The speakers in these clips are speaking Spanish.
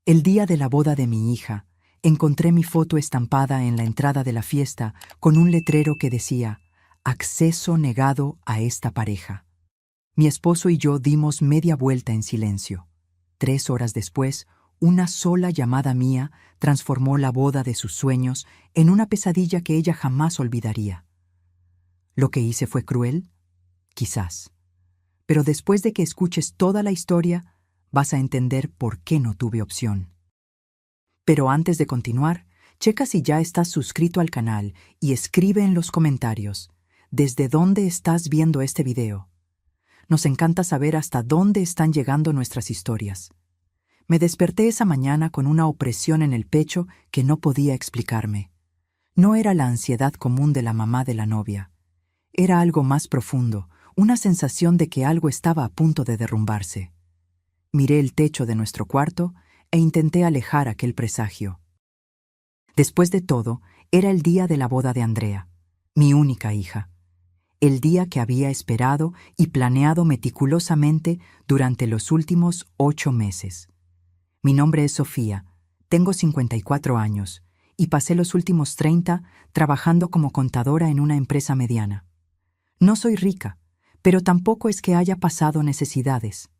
El día de la boda de mi hija, encontré mi foto estampada en la entrada de la fiesta con un letrero que decía: acceso negado a esta pareja. Mi esposo y yo dimos media vuelta en silencio. 3 horas después, una sola llamada mía transformó la boda de sus sueños en una pesadilla que ella jamás olvidaría. ¿Lo que hice fue cruel? Quizás. Pero después de que escuches toda la historia, vas a entender por qué no tuve opción. Pero antes de continuar, checa si ya estás suscrito al canal y escribe en los comentarios desde dónde estás viendo este video. Nos encanta saber hasta dónde están llegando nuestras historias. Me desperté esa mañana con una opresión en el pecho que no podía explicarme. No era la ansiedad común de la mamá de la novia. Era algo más profundo, una sensación de que algo estaba a punto de derrumbarse. Miré el techo de nuestro cuarto e intenté alejar aquel presagio. Después de todo, era el día de la boda de Andrea, mi única hija. El día que había esperado y planeado meticulosamente durante los últimos 8 meses. Mi nombre es Sofía, tengo 54 años y pasé los últimos 30 trabajando como contadora en una empresa mediana. No soy rica, pero tampoco es que haya pasado necesidades.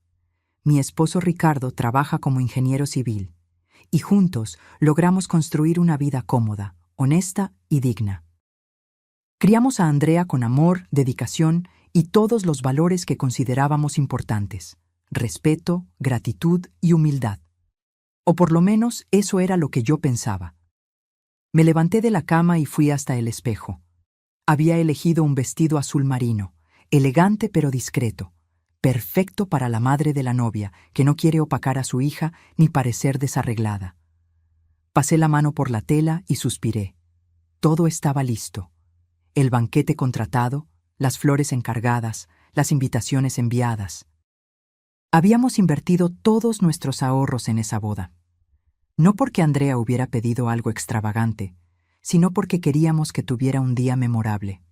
Mi esposo Ricardo trabaja como ingeniero civil y juntos logramos construir una vida cómoda, honesta y digna. Criamos a Andrea con amor, dedicación y todos los valores que considerábamos importantes: respeto, gratitud y humildad. O por lo menos eso era lo que yo pensaba. Me levanté de la cama y fui hasta el espejo. Había elegido un vestido azul marino, elegante pero discreto, perfecto para la madre de la novia, que no quiere opacar a su hija ni parecer desarreglada. Pasé la mano por la tela y suspiré. Todo estaba listo. El banquete contratado, las flores encargadas, las invitaciones enviadas. Habíamos invertido todos nuestros ahorros en esa boda. No porque Andrea hubiera pedido algo extravagante, sino porque queríamos que tuviera un día memorable.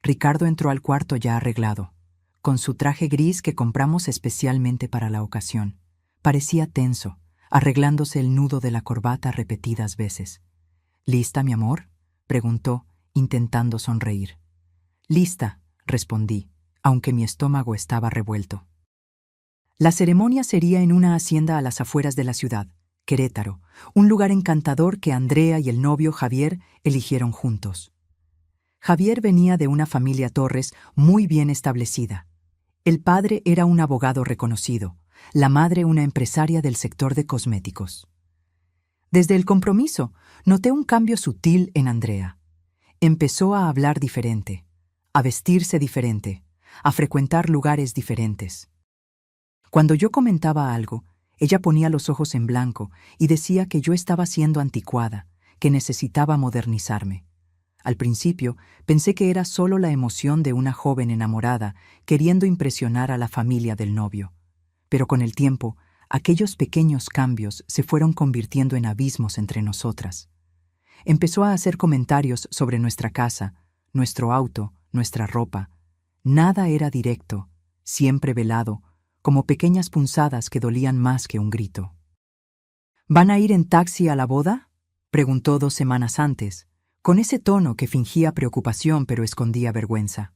Ricardo entró al cuarto ya arreglado, con su traje gris que compramos especialmente para la ocasión. Parecía tenso, arreglándose el nudo de la corbata repetidas veces. ¿Lista, mi amor?, preguntó, intentando sonreír. Lista, respondí, aunque mi estómago estaba revuelto. La ceremonia sería en una hacienda a las afueras de la ciudad, Querétaro, un lugar encantador que Andrea y el novio Javier eligieron juntos. Javier venía de una familia Torres muy bien establecida. El padre era un abogado reconocido, la madre una empresaria del sector de cosméticos. Desde el compromiso, noté un cambio sutil en Andrea. Empezó a hablar diferente, a vestirse diferente, a frecuentar lugares diferentes. Cuando yo comentaba algo, ella ponía los ojos en blanco y decía que yo estaba siendo anticuada, que necesitaba modernizarme. Al principio, pensé que era solo la emoción de una joven enamorada queriendo impresionar a la familia del novio. Pero con el tiempo, aquellos pequeños cambios se fueron convirtiendo en abismos entre nosotras. Empezó a hacer comentarios sobre nuestra casa, nuestro auto, nuestra ropa. Nada era directo, siempre velado, como pequeñas punzadas que dolían más que un grito. ¿Van a ir en taxi a la boda?, preguntó 2 semanas antes, con ese tono que fingía preocupación pero escondía vergüenza.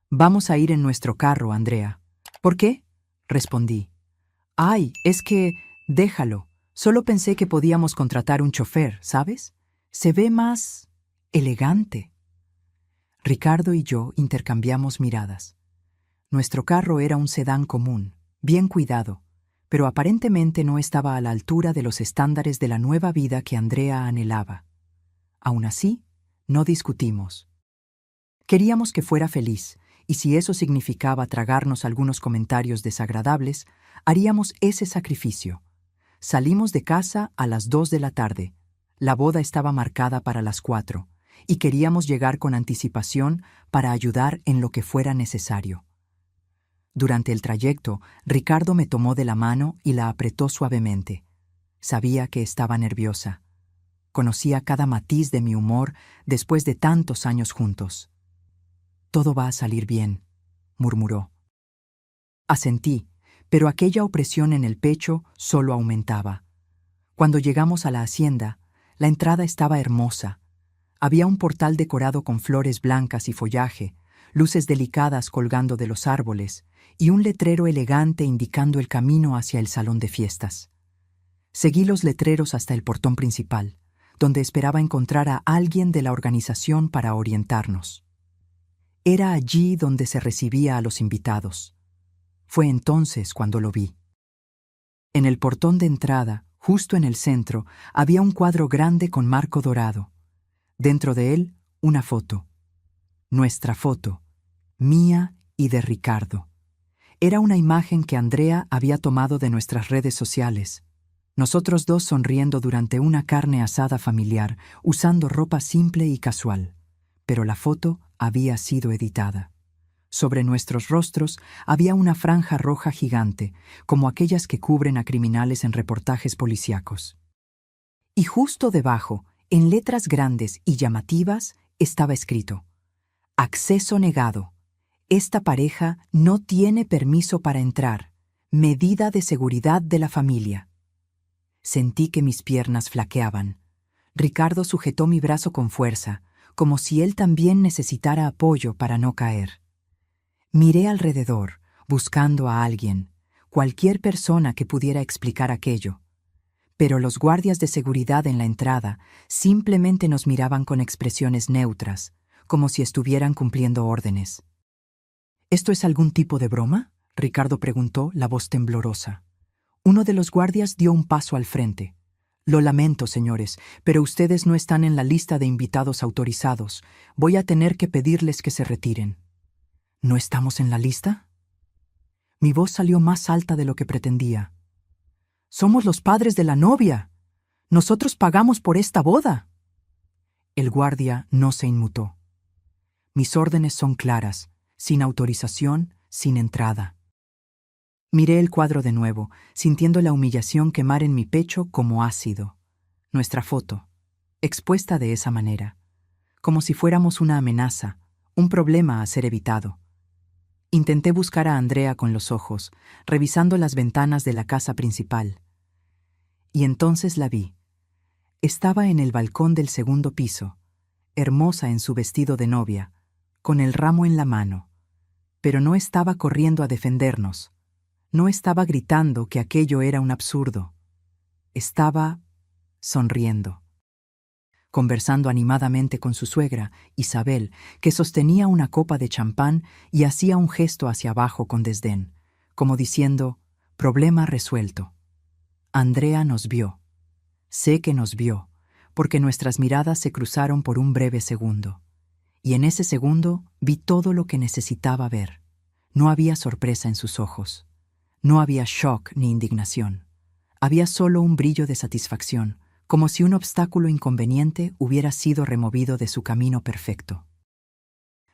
Vamos a ir en nuestro carro, Andrea. ¿Por qué?, respondí. Ay, es que... déjalo. Solo pensé que podíamos contratar un chofer, ¿sabes? Se ve más... elegante. Ricardo y yo intercambiamos miradas. Nuestro carro era un sedán común, bien cuidado, pero aparentemente no estaba a la altura de los estándares de la nueva vida que Andrea anhelaba. Aún así, no discutimos. Queríamos que fuera feliz, y si eso significaba tragarnos algunos comentarios desagradables, haríamos ese sacrificio. Salimos de casa a las 2 de la tarde. La boda estaba marcada para las 4, y queríamos llegar con anticipación para ayudar en lo que fuera necesario. Durante el trayecto, Ricardo me tomó de la mano y la apretó suavemente. Sabía que estaba nerviosa. Conocía cada matiz de mi humor después de tantos años juntos. «Todo va a salir bien», murmuró. Asentí, pero aquella opresión en el pecho solo aumentaba. Cuando llegamos a la hacienda, la entrada estaba hermosa. Había un portal decorado con flores blancas y follaje, luces delicadas colgando de los árboles y un letrero elegante indicando el camino hacia el salón de fiestas. Seguí los letreros hasta el portón principal, donde esperaba encontrar a alguien de la organización para orientarnos. Era allí donde se recibía a los invitados. Fue entonces cuando lo vi. En el portón de entrada, justo en el centro, había un cuadro grande con marco dorado. Dentro de él, una foto. Nuestra foto, mía y de Ricardo. Era una imagen que Andrea había tomado de nuestras redes sociales. Nosotros dos sonriendo durante una carne asada familiar, usando ropa simple y casual. Pero la foto había sido editada. Sobre nuestros rostros había una franja roja gigante, como aquellas que cubren a criminales en reportajes policíacos. Y justo debajo, en letras grandes y llamativas, estaba escrito: acceso negado. Esta pareja no tiene permiso para entrar. Medida de seguridad de la familia. Sentí que mis piernas flaqueaban. Ricardo sujetó mi brazo con fuerza, como si él también necesitara apoyo para no caer. Miré alrededor, buscando a alguien, cualquier persona que pudiera explicar aquello. Pero los guardias de seguridad en la entrada simplemente nos miraban con expresiones neutras, como si estuvieran cumpliendo órdenes. ¿Esto es algún tipo de broma?, Ricardo preguntó, la voz temblorosa. Uno de los guardias dio un paso al frente. Lo lamento, señores, pero ustedes no están en la lista de invitados autorizados. Voy a tener que pedirles que se retiren. ¿No estamos en la lista? Mi voz salió más alta de lo que pretendía. Somos los padres de la novia. Nosotros pagamos por esta boda. El guardia no se inmutó. Mis órdenes son claras, sin autorización, sin entrada. Miré el cuadro de nuevo, sintiendo la humillación quemar en mi pecho como ácido. Nuestra foto, expuesta de esa manera, como si fuéramos una amenaza, un problema a ser evitado. Intenté buscar a Andrea con los ojos, revisando las ventanas de la casa principal. Y entonces la vi. Estaba en el balcón del segundo piso, hermosa en su vestido de novia, con el ramo en la mano. Pero no estaba corriendo a defendernos. No estaba gritando que aquello era un absurdo. Estaba sonriendo. Conversando animadamente con su suegra, Isabel, que sostenía una copa de champán y hacía un gesto hacia abajo con desdén, como diciendo, problema resuelto. Andrea nos vio. Sé que nos vio, porque nuestras miradas se cruzaron por un breve segundo. Y en ese segundo vi todo lo que necesitaba ver. No había sorpresa en sus ojos. No había shock ni indignación. Había solo un brillo de satisfacción, como si un obstáculo inconveniente hubiera sido removido de su camino perfecto.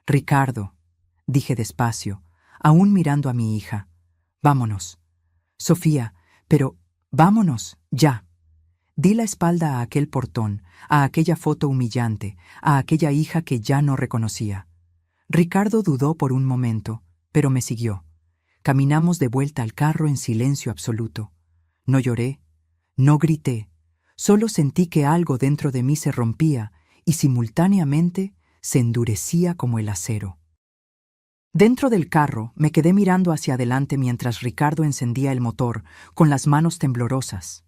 Ricardo, dije despacio, aún mirando a mi hija, vámonos. Sofía, pero vámonos, ya. Di la espalda a aquel portón, a aquella foto humillante, a aquella hija que ya no reconocía. Ricardo dudó por un momento, pero me siguió. Caminamos de vuelta al carro en silencio absoluto. No lloré, no grité, solo sentí que algo dentro de mí se rompía y simultáneamente se endurecía como el acero. Dentro del carro me quedé mirando hacia adelante mientras Ricardo encendía el motor, con las manos temblorosas.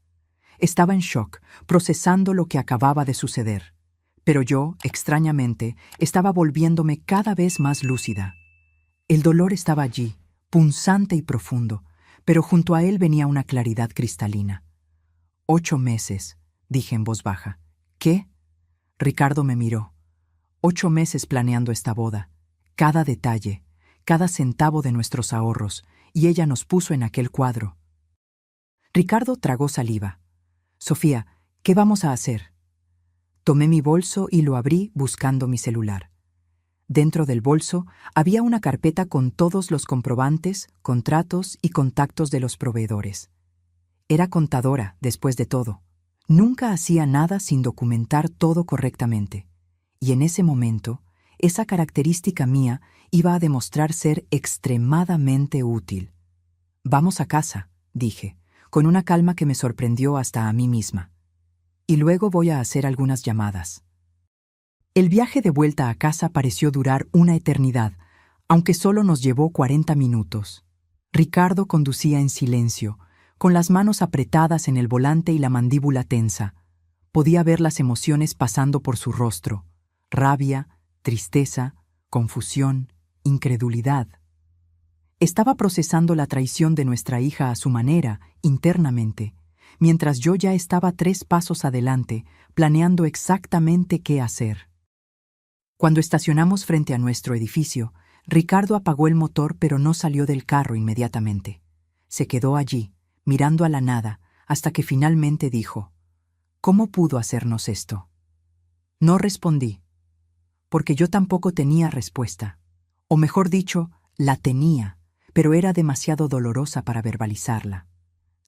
Estaba en shock, procesando lo que acababa de suceder. Pero yo, extrañamente, estaba volviéndome cada vez más lúcida. El dolor estaba allí, punzante y profundo, pero junto a él venía una claridad cristalina. 8 meses, dije en voz baja. ¿Qué? Ricardo me miró. 8 meses planeando esta boda, cada detalle, cada centavo de nuestros ahorros, y ella nos puso en aquel cuadro. Ricardo tragó saliva. Sofía, ¿qué vamos a hacer? Tomé mi bolso y lo abrí buscando mi celular. Dentro del bolso había una carpeta con todos los comprobantes, contratos y contactos de los proveedores. Era contadora, después de todo. Nunca hacía nada sin documentar todo correctamente. Y en ese momento, esa característica mía iba a demostrar ser extremadamente útil. Vamos a casa, dije, con una calma que me sorprendió hasta a mí misma. Y luego voy a hacer algunas llamadas. El viaje de vuelta a casa pareció durar una eternidad, aunque solo nos llevó 40 minutos. Ricardo conducía en silencio, con las manos apretadas en el volante y la mandíbula tensa. Podía ver las emociones pasando por su rostro: rabia, tristeza, confusión, incredulidad. Estaba procesando la traición de nuestra hija a su manera, internamente, mientras yo ya estaba 3 pasos adelante, planeando exactamente qué hacer. Cuando estacionamos frente a nuestro edificio, Ricardo apagó el motor, pero no salió del carro inmediatamente. Se quedó allí, mirando a la nada, hasta que finalmente dijo: ¿Cómo pudo hacernos esto? No respondí, porque yo tampoco tenía respuesta. O mejor dicho, la tenía, pero era demasiado dolorosa para verbalizarla.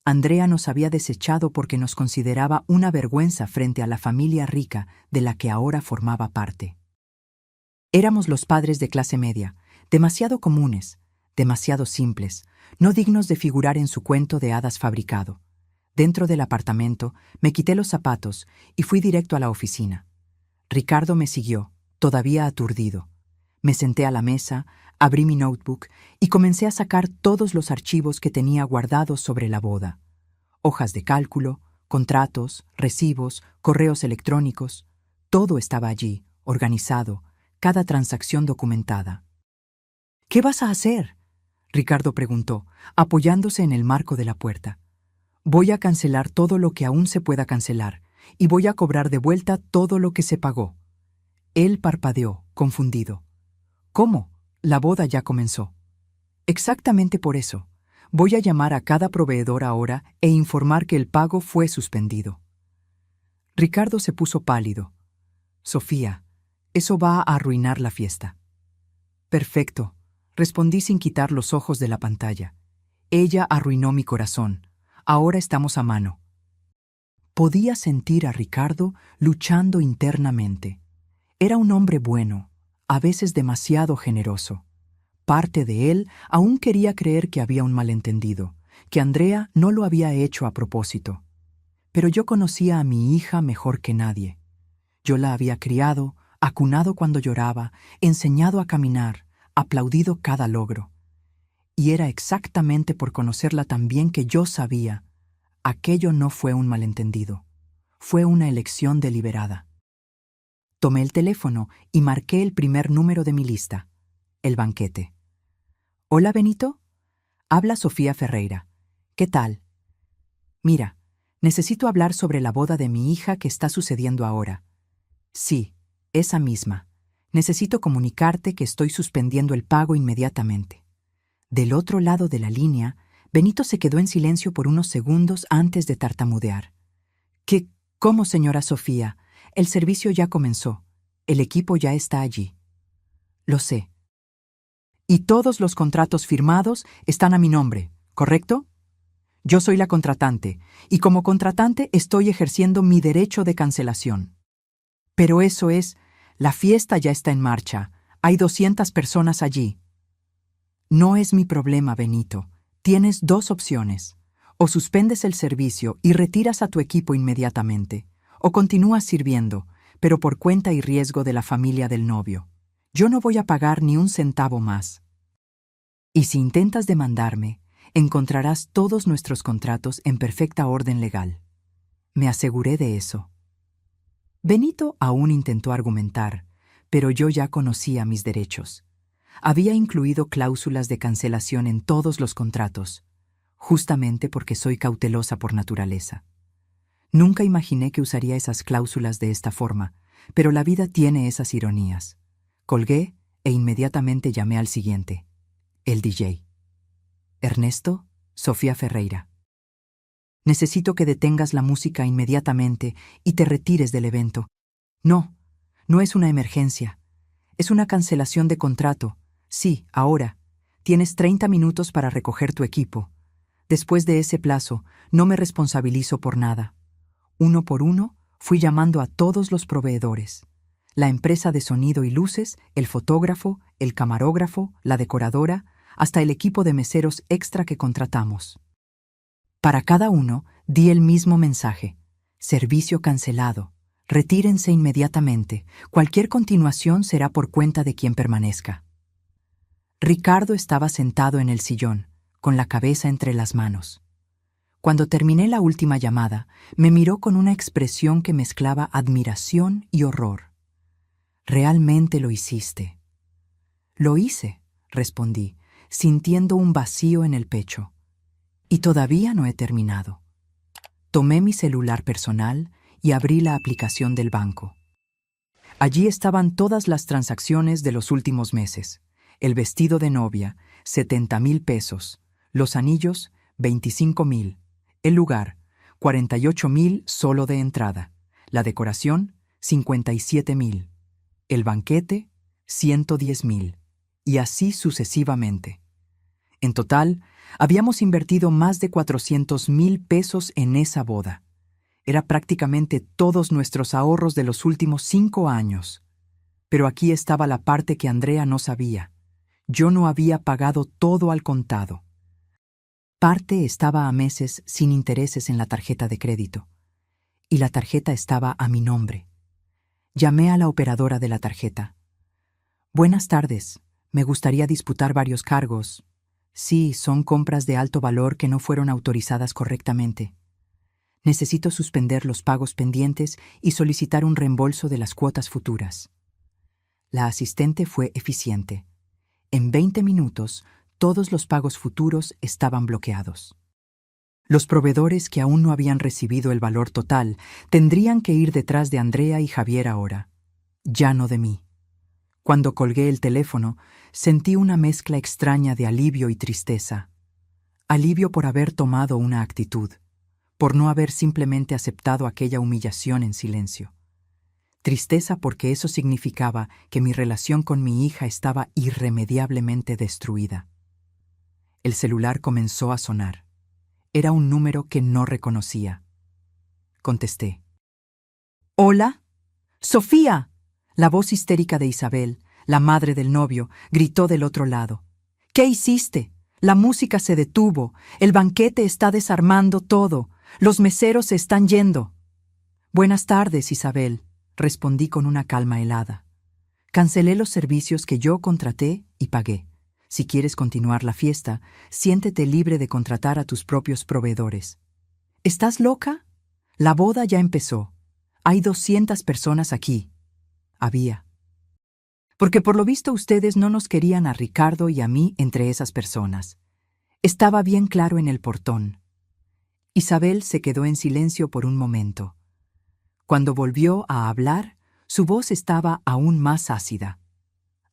Andrea nos había desechado porque nos consideraba una vergüenza frente a la familia rica de la que ahora formaba parte. Éramos los padres de clase media, demasiado comunes, demasiado simples, no dignos de figurar en su cuento de hadas fabricado. Dentro del apartamento, me quité los zapatos y fui directo a la oficina. Ricardo me siguió, todavía aturdido. Me senté a la mesa, abrí mi notebook y comencé a sacar todos los archivos que tenía guardados sobre la boda. Hojas de cálculo, contratos, recibos, correos electrónicos. Todo estaba allí, organizado, cada transacción documentada. ¿Qué vas a hacer?, Ricardo preguntó, apoyándose en el marco de la puerta. Voy a cancelar todo lo que aún se pueda cancelar y voy a cobrar de vuelta todo lo que se pagó. Él parpadeó, confundido. ¿Cómo? La boda ya comenzó. Exactamente por eso. Voy a llamar a cada proveedor ahora e informar que el pago fue suspendido. Ricardo se puso pálido. Sofía, eso va a arruinar la fiesta. Perfecto, respondí sin quitar los ojos de la pantalla. Ella arruinó mi corazón. Ahora estamos a mano. Podía sentir a Ricardo luchando internamente. Era un hombre bueno, a veces demasiado generoso. Parte de él aún quería creer que había un malentendido, que Andrea no lo había hecho a propósito. Pero yo conocía a mi hija mejor que nadie. Yo la había criado, acunado cuando lloraba, enseñado a caminar, aplaudido cada logro. Y era exactamente por conocerla tan bien que yo sabía: aquello no fue un malentendido, fue una elección deliberada. Tomé el teléfono y marqué el primer número de mi lista: el banquete. Hola, Benito. Habla Sofía Ferreira. ¿Qué tal? Mira, necesito hablar sobre la boda de mi hija que está sucediendo ahora. Sí, esa misma. Necesito comunicarte que estoy suspendiendo el pago inmediatamente. Del otro lado de la línea, Benito se quedó en silencio por unos segundos antes de tartamudear. ¿Cómo, señora Sofía? El servicio ya comenzó. El equipo ya está allí. Lo sé. Y todos los contratos firmados están a mi nombre, ¿correcto? Yo soy la contratante, y como contratante estoy ejerciendo mi derecho de cancelación. Pero eso es, la fiesta ya está en marcha. Hay 200 personas allí. No es mi problema, Benito. Tienes 2 opciones. O suspendes el servicio y retiras a tu equipo inmediatamente, o continúas sirviendo, pero por cuenta y riesgo de la familia del novio. Yo no voy a pagar ni un centavo más. Y si intentas demandarme, encontrarás todos nuestros contratos en perfecta orden legal. Me aseguré de eso. Benito aún intentó argumentar, pero yo ya conocía mis derechos. Había incluido cláusulas de cancelación en todos los contratos, justamente porque soy cautelosa por naturaleza. Nunca imaginé que usaría esas cláusulas de esta forma, pero la vida tiene esas ironías. Colgué e inmediatamente llamé al siguiente, el DJ. Ernesto, Sofía Ferreira. Necesito que detengas la música inmediatamente y te retires del evento. No, no es una emergencia. Es una cancelación de contrato. Sí, ahora. Tienes 30 minutos para recoger tu equipo. Después de ese plazo, no me responsabilizo por nada. Uno por uno, fui llamando a todos los proveedores. La empresa de sonido y luces, el fotógrafo, el camarógrafo, la decoradora, hasta el equipo de meseros extra que contratamos. Para cada uno, di el mismo mensaje. Servicio cancelado. Retírense inmediatamente. Cualquier continuación será por cuenta de quien permanezca. Ricardo estaba sentado en el sillón, con la cabeza entre las manos. Cuando terminé la última llamada, me miró con una expresión que mezclaba admiración y horror. «Realmente lo hiciste». «Lo hice», respondí, sintiendo un vacío en el pecho. «Y todavía no he terminado». Tomé mi celular personal y abrí la aplicación del banco. Allí estaban todas las transacciones de los últimos meses. El vestido de novia, 70,000 pesos. Los anillos, 25,000. El lugar, 48,000 solo de entrada. La decoración, 57,000. El banquete, 110,000. Y así sucesivamente. En total, habíamos invertido más de 400,000 pesos en esa boda. Era prácticamente todos nuestros ahorros de los últimos 5 años. Pero aquí estaba la parte que Andrea no sabía. Yo no había pagado todo al contado. Parte estaba a meses sin intereses en la tarjeta de crédito. Y la tarjeta estaba a mi nombre. Llamé a la operadora de la tarjeta. «Buenas tardes. Me gustaría disputar varios cargos. Sí, son compras de alto valor que no fueron autorizadas correctamente. Necesito suspender los pagos pendientes y solicitar un reembolso de las cuotas futuras». La asistente fue eficiente. En 20 minutos, todos los pagos futuros estaban bloqueados. Los proveedores que aún no habían recibido el valor total tendrían que ir detrás de Andrea y Javier ahora, ya no de mí. Cuando colgué el teléfono, sentí una mezcla extraña de alivio y tristeza. Alivio por haber tomado una actitud, por no haber simplemente aceptado aquella humillación en silencio. Tristeza porque eso significaba que mi relación con mi hija estaba irremediablemente destruida. El celular comenzó a sonar. Era un número que no reconocía. Contesté. «¿Hola? ¡Sofía!». La voz histérica de Isabel, la madre del novio, gritó del otro lado. «¿Qué hiciste? La música se detuvo. El banquete está desarmando todo. Los meseros se están yendo». «Buenas tardes, Isabel», respondí con una calma helada. «Cancelé los servicios que yo contraté y pagué. Si quieres continuar la fiesta, siéntete libre de contratar a tus propios proveedores». «¿Estás loca? La boda ya empezó. Hay 200 personas aquí». Había. Porque por lo visto ustedes no nos querían a Ricardo y a mí entre esas personas. Estaba bien claro en el portón. Isabel se quedó en silencio por un momento. Cuando volvió a hablar, su voz estaba aún más ácida.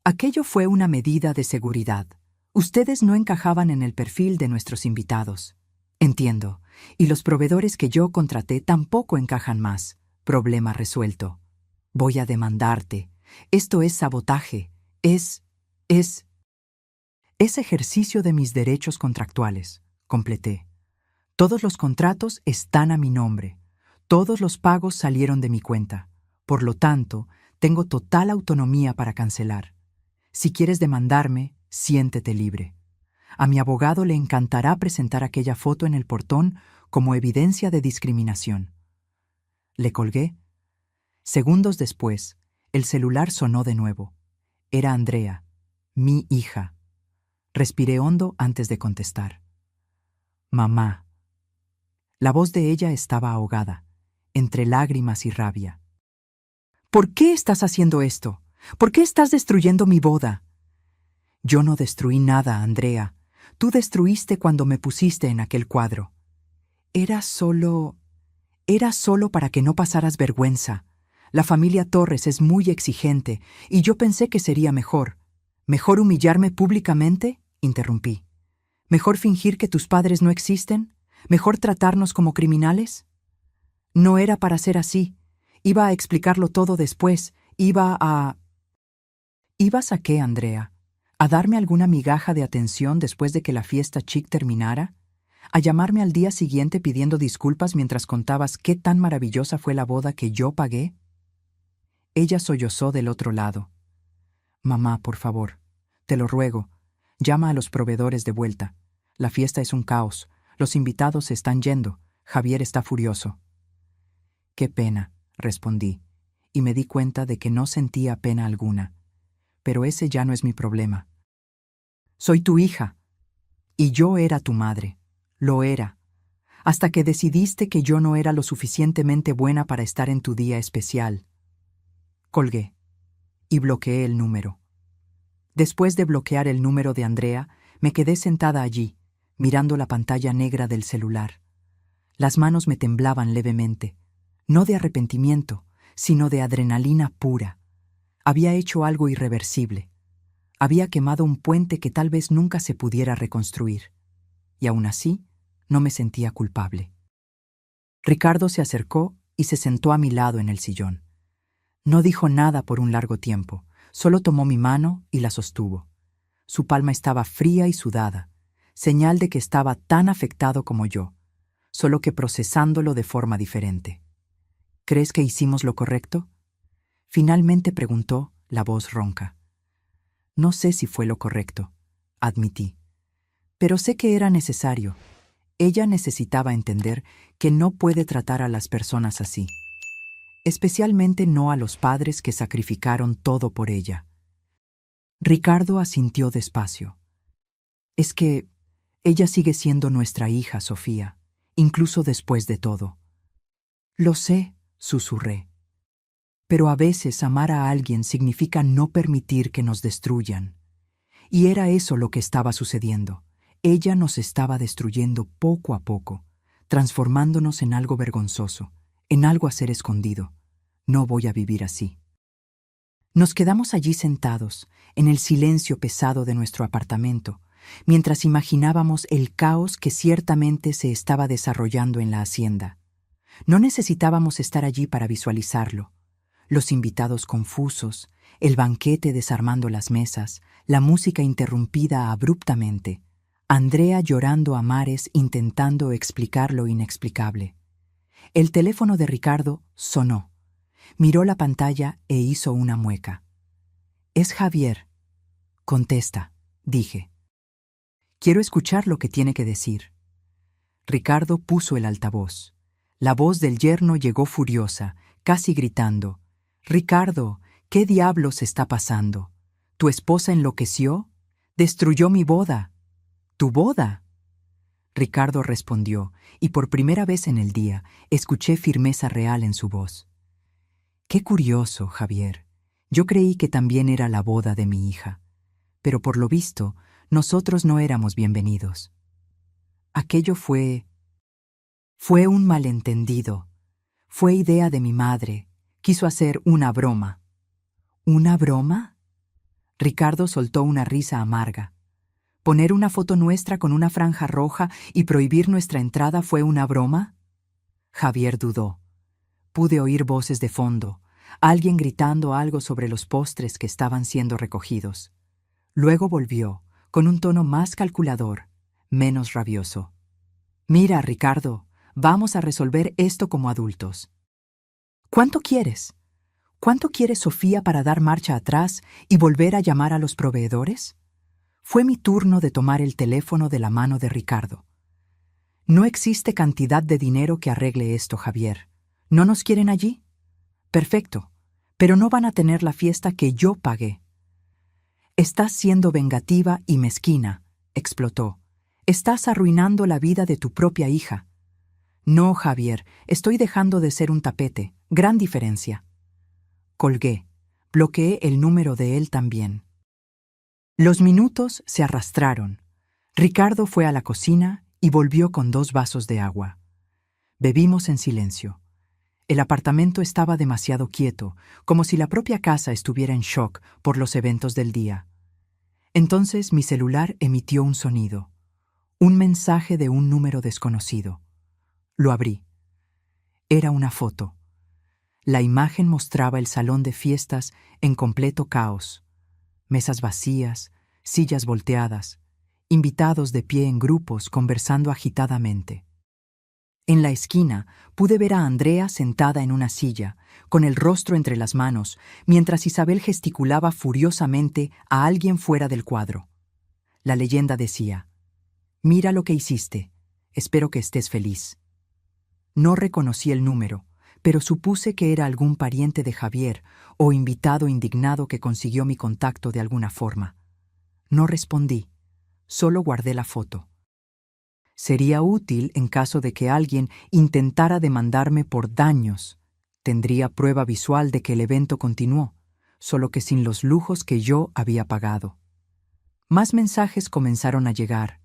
«Aquello fue una medida de seguridad. Ustedes no encajaban en el perfil de nuestros invitados. Entiendo. Y los proveedores que yo contraté tampoco encajan más. Problema resuelto. Voy a demandarte. Esto es sabotaje. Es ejercicio de mis derechos contractuales», completé. «Todos los contratos están a mi nombre. Todos los pagos salieron de mi cuenta. Por lo tanto, tengo total autonomía para cancelar. Si quieres demandarme, siéntete libre. A mi abogado le encantará presentar aquella foto en el portón como evidencia de discriminación». Le colgué. Segundos después, el celular sonó de nuevo. Era Andrea, mi hija. Respiré hondo antes de contestar. «Mamá». La voz de ella estaba ahogada, entre lágrimas y rabia. «¿Por qué estás haciendo esto? ¿Por qué estás destruyendo mi boda?». «Yo no destruí nada, Andrea. Tú destruiste cuando me pusiste en aquel cuadro. Era solo para que no pasaras vergüenza. La familia Torres es muy exigente y yo pensé que sería mejor. ¿Mejor humillarme públicamente?», interrumpí. «¿Mejor fingir que tus padres no existen? ¿Mejor tratarnos como criminales?». «No era para ser así. Iba a explicarlo todo después. ¿Ibas a qué, Andrea? ¿A darme alguna migaja de atención después de que la fiesta chic terminara? ¿A llamarme al día siguiente pidiendo disculpas mientras contabas qué tan maravillosa fue la boda que yo pagué?». Ella sollozó del otro lado. «Mamá, por favor, te lo ruego, llama a los proveedores de vuelta. La fiesta es un caos. Los invitados se están yendo. Javier está furioso. Qué pena, respondí, y me di cuenta de que no sentía pena alguna. Pero ese ya no es mi problema. Soy tu hija. Y yo era tu madre. Lo era. Hasta que decidiste que yo no era lo suficientemente buena para estar en tu día especial. Colgué. Y bloqueé el número. Después de bloquear el número de Andrea, me quedé sentada allí, mirando la pantalla negra del celular. Las manos me temblaban levemente, no de arrepentimiento, sino de adrenalina pura. Había hecho algo irreversible. Había quemado un puente que tal vez nunca se pudiera reconstruir. Y aún así, no me sentía culpable. Ricardo se acercó y se sentó a mi lado en el sillón. No dijo nada por un largo tiempo, solo tomó mi mano y la sostuvo. Su palma estaba fría y sudada, señal de que estaba tan afectado como yo, solo que procesándolo de forma diferente. ¿Crees que hicimos lo correcto? Finalmente preguntó, la voz ronca. No sé si fue lo correcto, admití. Pero sé que era necesario. Ella necesitaba entender que no puede tratar a las personas así. Especialmente no a los padres que sacrificaron todo por ella. Ricardo asintió despacio. Es que ella sigue siendo nuestra hija, Sofía, incluso después de todo. Lo sé, susurré. Pero a veces amar a alguien significa no permitir que nos destruyan. Y era eso lo que estaba sucediendo. Ella nos estaba destruyendo poco a poco, transformándonos en algo vergonzoso, en algo a ser escondido. No voy a vivir así. Nos quedamos allí sentados, en el silencio pesado de nuestro apartamento, mientras imaginábamos el caos que ciertamente se estaba desarrollando en la hacienda. No necesitábamos estar allí para visualizarlo. Los invitados confusos, el banquete desarmando las mesas, la música interrumpida abruptamente, Andrea llorando a mares intentando explicar lo inexplicable. El teléfono de Ricardo sonó. Miró la pantalla e hizo una mueca. «Es Javier». «Contesta», dije. «Quiero escuchar lo que tiene que decir». Ricardo puso el altavoz. La voz del yerno llegó furiosa, casi gritando. «Ricardo, ¿qué diablos está pasando? ¿Tu esposa enloqueció? Destruyó mi boda». «¿Tu boda?». Ricardo respondió, y por primera vez en el día escuché firmeza real en su voz. «Qué curioso, Javier. Yo creí que también era la boda de mi hija. Pero por lo visto, nosotros no éramos bienvenidos. Aquello fue un malentendido. Fue idea de mi madre. Quiso hacer una broma». «¿Una broma?». Ricardo soltó una risa amarga. ¿Poner una foto nuestra con una franja roja y prohibir nuestra entrada fue una broma? Javier dudó. Pude oír voces de fondo, alguien gritando algo sobre los postres que estaban siendo recogidos. Luego volvió, con un tono más calculador, menos rabioso. «Mira, Ricardo, vamos a resolver esto como adultos». «¿Cuánto quieres? ¿Cuánto quiere Sofía para dar marcha atrás y volver a llamar a los proveedores?» Fue mi turno de tomar el teléfono de la mano de Ricardo. «No existe cantidad de dinero que arregle esto, Javier. ¿No nos quieren allí? Perfecto, pero no van a tener la fiesta que yo pagué». «Estás siendo vengativa y mezquina», explotó. «Estás arruinando la vida de tu propia hija». «No, Javier, estoy dejando de ser un tapete. Gran diferencia». Colgué. Bloqueé el número de él también. Los minutos se arrastraron. Ricardo fue a la cocina y volvió con 2 vasos de agua. Bebimos en silencio. El apartamento estaba demasiado quieto, como si la propia casa estuviera en shock por los eventos del día. Entonces mi celular emitió un sonido. Un mensaje de un número desconocido. Lo abrí. Era una foto. La imagen mostraba el salón de fiestas en completo caos. Mesas vacías, sillas volteadas, invitados de pie en grupos conversando agitadamente. En la esquina pude ver a Andrea sentada en una silla, con el rostro entre las manos, mientras Isabel gesticulaba furiosamente a alguien fuera del cuadro. La leyenda decía: «Mira lo que hiciste. Espero que estés feliz. No reconocí el número, pero supuse que era algún pariente de Javier o invitado indignado que consiguió mi contacto de alguna forma. No respondí, solo guardé la foto. Sería útil en caso de que alguien intentara demandarme por daños. Tendría prueba visual de que el evento continuó, solo que sin los lujos que yo había pagado. Más mensajes comenzaron a llegar,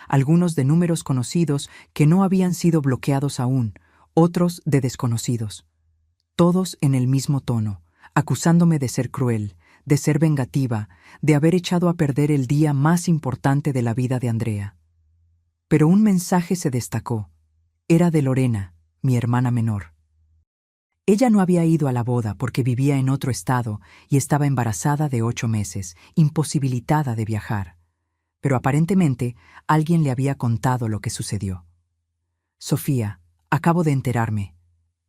algunos de números conocidos que no habían sido bloqueados aún, otros de desconocidos. Todos en el mismo tono, acusándome de ser cruel, de ser vengativa, de haber echado a perder el día más importante de la vida de Andrea. Pero un mensaje se destacó. Era de Lorena, mi hermana menor. Ella no había ido a la boda porque vivía en otro estado y estaba embarazada de 8 meses, imposibilitada de viajar. Pero aparentemente alguien le había contado lo que sucedió. Sofía, acabo de enterarme.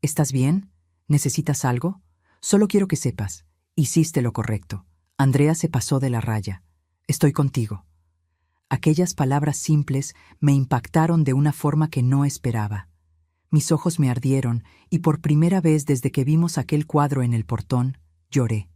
¿Estás bien? ¿Necesitas algo? Solo quiero que sepas, hiciste lo correcto. Andrea se pasó de la raya. Estoy contigo. Aquellas palabras simples me impactaron de una forma que no esperaba. Mis ojos me ardieron y por primera vez desde que vimos aquel cuadro en el portón, lloré.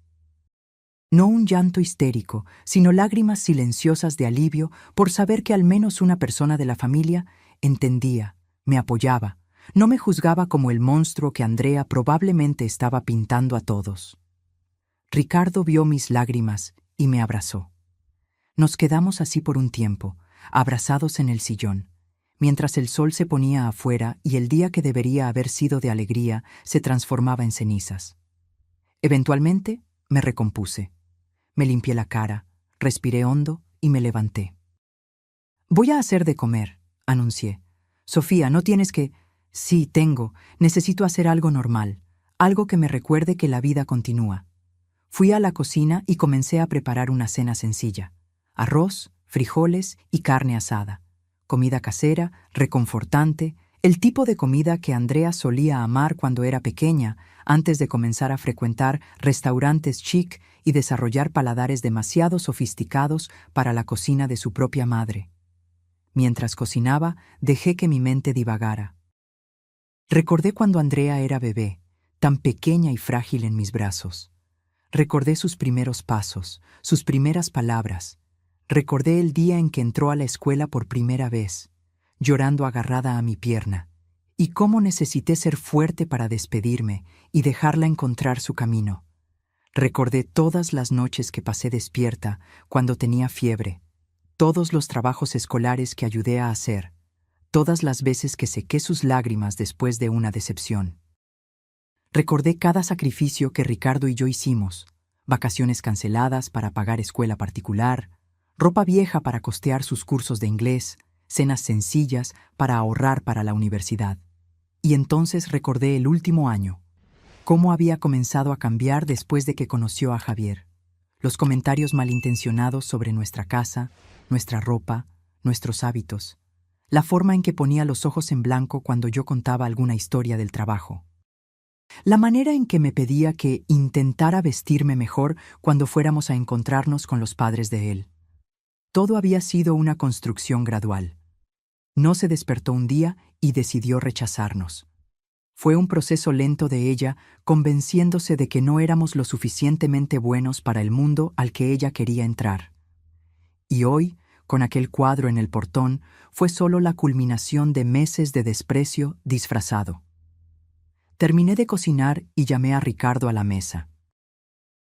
No un llanto histérico, sino lágrimas silenciosas de alivio por saber que al menos una persona de la familia entendía, me apoyaba, no me juzgaba como el monstruo que Andrea probablemente estaba pintando a todos. Ricardo vio mis lágrimas y me abrazó. Nos quedamos así por un tiempo, abrazados en el sillón, mientras el sol se ponía afuera y el día que debería haber sido de alegría se transformaba en cenizas. Eventualmente me recompuse. Me limpié la cara, respiré hondo y me levanté. «Voy a hacer de comer», anuncié. «Sofía, no tienes que...» «Sí, tengo. Necesito hacer algo normal, algo que me recuerde que la vida continúa». Fui a la cocina y comencé a preparar una cena sencilla. Arroz, frijoles y carne asada. Comida casera, reconfortante, el tipo de comida que Andrea solía amar cuando era pequeña, antes de comenzar a frecuentar restaurantes chic y desarrollar paladares demasiado sofisticados para la cocina de su propia madre. Mientras cocinaba, dejé que mi mente divagara. Recordé cuando Andrea era bebé, tan pequeña y frágil en mis brazos. Recordé sus primeros pasos, sus primeras palabras. Recordé el día en que entró a la escuela por primera vez, llorando agarrada a mi pierna, y cómo necesité ser fuerte para despedirme y dejarla encontrar su camino. Recordé todas las noches que pasé despierta cuando tenía fiebre, todos los trabajos escolares que ayudé a hacer, todas las veces que sequé sus lágrimas después de una decepción. Recordé cada sacrificio que Ricardo y yo hicimos, vacaciones canceladas para pagar escuela particular, ropa vieja para costear sus cursos de inglés, cenas sencillas para ahorrar para la universidad. Y entonces recordé el último año, cómo había comenzado a cambiar después de que conoció a Javier. Los comentarios malintencionados sobre nuestra casa, nuestra ropa, nuestros hábitos, la forma en que ponía los ojos en blanco cuando yo contaba alguna historia del trabajo. La manera en que me pedía que intentara vestirme mejor cuando fuéramos a encontrarnos con los padres de él. Todo había sido una construcción gradual. No se despertó un día y decidió rechazarnos. Fue un proceso lento de ella, convenciéndose de que no éramos lo suficientemente buenos para el mundo al que ella quería entrar. Y hoy, con aquel cuadro en el portón, fue solo la culminación de meses de desprecio disfrazado. Terminé de cocinar y llamé a Ricardo a la mesa.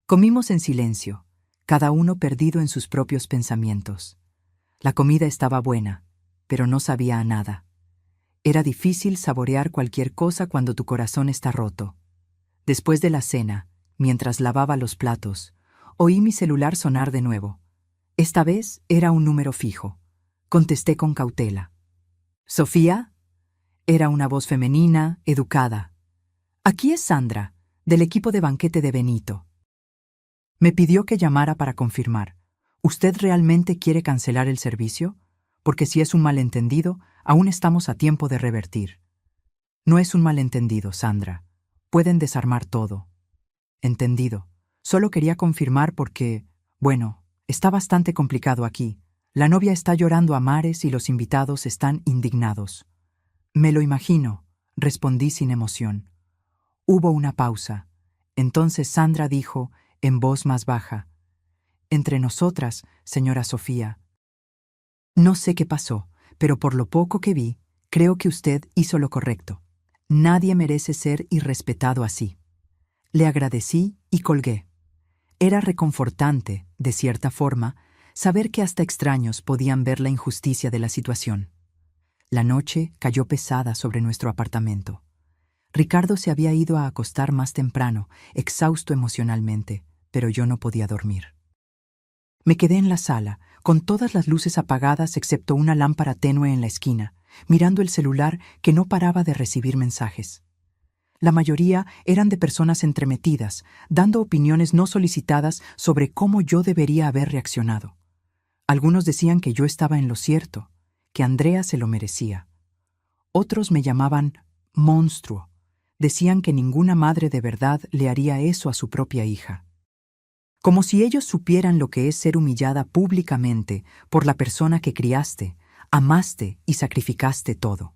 Comimos en silencio, cada uno perdido en sus propios pensamientos. La comida estaba buena, pero no sabía a nada. Era difícil saborear cualquier cosa cuando tu corazón está roto. Después de la cena, mientras lavaba los platos, oí mi celular sonar de nuevo. Esta vez era un número fijo. Contesté con cautela. «¿Sofía?» Era una voz femenina, educada. «Aquí es Sandra, del equipo de banquete de Benito». Me pidió que llamara para confirmar. ¿Usted realmente quiere cancelar el servicio? Porque si es un malentendido, aún estamos a tiempo de revertir. No es un malentendido, Sandra. Pueden desarmar todo. Entendido. Solo quería confirmar porque, bueno, está bastante complicado aquí. La novia está llorando a mares y los invitados están indignados. Me lo imagino, respondí sin emoción. Hubo una pausa. Entonces Sandra dijo, en voz más baja, «Entre nosotras, señora Sofía. No sé qué pasó, pero por lo poco que vi, creo que usted hizo lo correcto. Nadie merece ser irrespetado así». Le agradecí y colgué. Era reconfortante, de cierta forma, saber que hasta extraños podían ver la injusticia de la situación. La noche cayó pesada sobre nuestro apartamento. Ricardo se había ido a acostar más temprano, exhausto emocionalmente, pero yo no podía dormir. Me quedé en la sala, con todas las luces apagadas excepto una lámpara tenue en la esquina, mirando el celular que no paraba de recibir mensajes. La mayoría eran de personas entremetidas, dando opiniones no solicitadas sobre cómo yo debería haber reaccionado. Algunos decían que yo estaba en lo cierto, que Andrea se lo merecía. Otros me llamaban monstruo. Decían que ninguna madre de verdad le haría eso a su propia hija. Como si ellos supieran lo que es ser humillada públicamente por la persona que criaste, amaste y sacrificaste todo.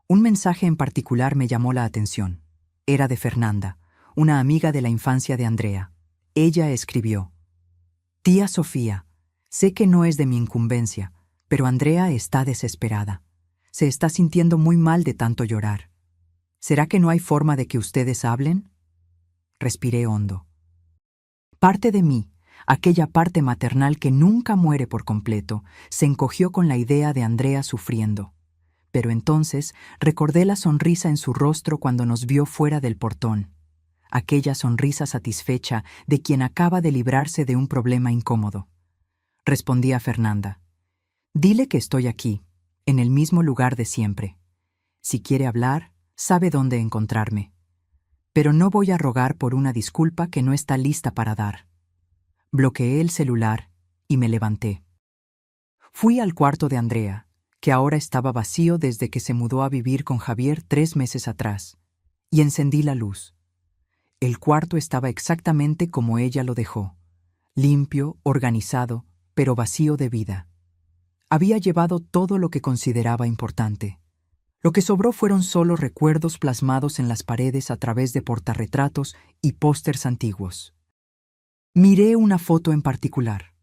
Un mensaje en particular me llamó la atención. Era de Fernanda, una amiga de la infancia de Andrea. Ella escribió: «Tía Sofía, sé que no es de mi incumbencia, pero Andrea está desesperada. Se está sintiendo muy mal de tanto llorar. ¿Será que no hay forma de que ustedes hablen?» Respiré hondo. Parte de mí, aquella parte maternal que nunca muere por completo, se encogió con la idea de Andrea sufriendo. Pero entonces recordé la sonrisa en su rostro cuando nos vio fuera del portón. Aquella sonrisa satisfecha de quien acaba de librarse de un problema incómodo. Respondí a Fernanda: «Dile que estoy aquí, en el mismo lugar de siempre. Si quiere hablar, sabe dónde encontrarme. Pero no voy a rogar por una disculpa que no está lista para dar». Bloqueé el celular y me levanté. Fui al cuarto de Andrea, que ahora estaba vacío desde que se mudó a vivir con Javier 3 meses atrás, y encendí la luz. El cuarto estaba exactamente como ella lo dejó, limpio, organizado, pero vacío de vida. Había llevado todo lo que consideraba importante. Lo que sobró fueron solo recuerdos plasmados en las paredes a través de portarretratos y pósters antiguos. Miré una foto en particular.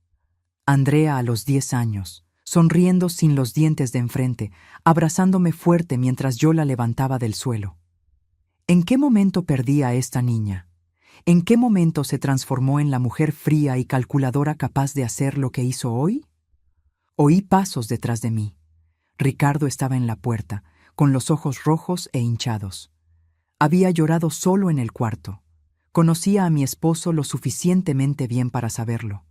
Andrea a los 10 años, sonriendo sin los dientes de enfrente, abrazándome fuerte mientras yo la levantaba del suelo. ¿En qué momento perdí a esta niña? ¿En qué momento se transformó en la mujer fría y calculadora capaz de hacer lo que hizo hoy? Oí pasos detrás de mí. Ricardo estaba en la puerta, con los ojos rojos e hinchados. Había llorado solo en el cuarto. Conocía a mi esposo lo suficientemente bien para saberlo.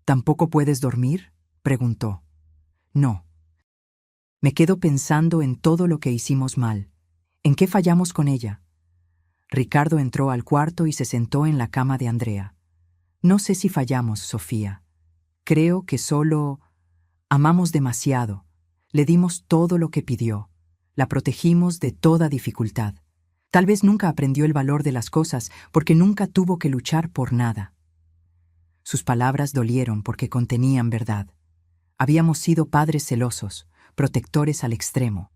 «¿Tampoco puedes dormir?», preguntó. «No. Me quedo pensando en todo lo que hicimos mal. ¿En qué fallamos con ella?». Ricardo entró al cuarto y se sentó en la cama de Andrea. «No sé si fallamos, Sofía. Creo que solo amamos demasiado. Le dimos todo lo que pidió. La protegimos de toda dificultad. Tal vez nunca aprendió el valor de las cosas porque nunca tuvo que luchar por nada». Sus palabras dolieron porque contenían verdad. Habíamos sido padres celosos, protectores al extremo.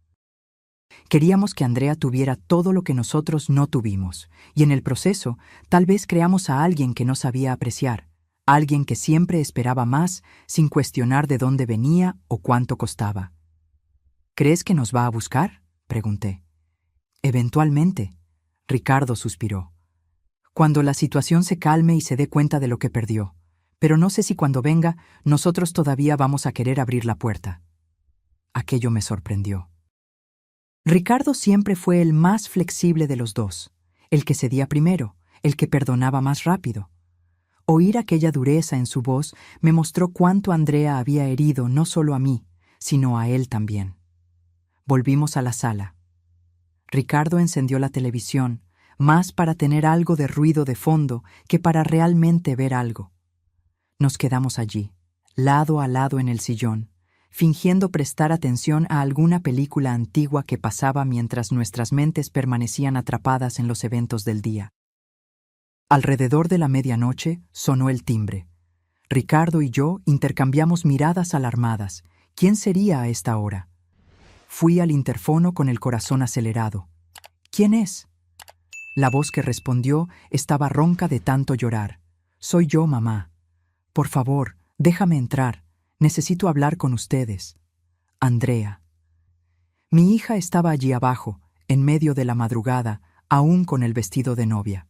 Queríamos que Andrea tuviera todo lo que nosotros no tuvimos, y en el proceso tal vez creamos a alguien que no sabía apreciar, alguien que siempre esperaba más sin cuestionar de dónde venía o cuánto costaba. «¿Crees que nos va a buscar?», pregunté. «Eventualmente», Ricardo suspiró. «Cuando la situación se calme y se dé cuenta de lo que perdió. Pero no sé si cuando venga, nosotros todavía vamos a querer abrir la puerta». Aquello me sorprendió. Ricardo siempre fue el más flexible de los dos, el que cedía primero, el que perdonaba más rápido. Oír aquella dureza en su voz me mostró cuánto Andrea había herido no solo a mí, sino a él también. Volvimos a la sala. Ricardo encendió la televisión, más para tener algo de ruido de fondo que para realmente ver algo. Nos quedamos allí, lado a lado en el sillón, fingiendo prestar atención a alguna película antigua que pasaba mientras nuestras mentes permanecían atrapadas en los eventos del día. Alrededor de la medianoche sonó el timbre. Ricardo y yo intercambiamos miradas alarmadas. ¿Quién sería a esta hora? Fui al interfono con el corazón acelerado. ¿Quién es? La voz que respondió estaba ronca de tanto llorar. Soy yo, mamá. Por favor, déjame entrar. Necesito hablar con ustedes. Andrea. Mi hija estaba allí abajo, en medio de la madrugada, aún con el vestido de novia.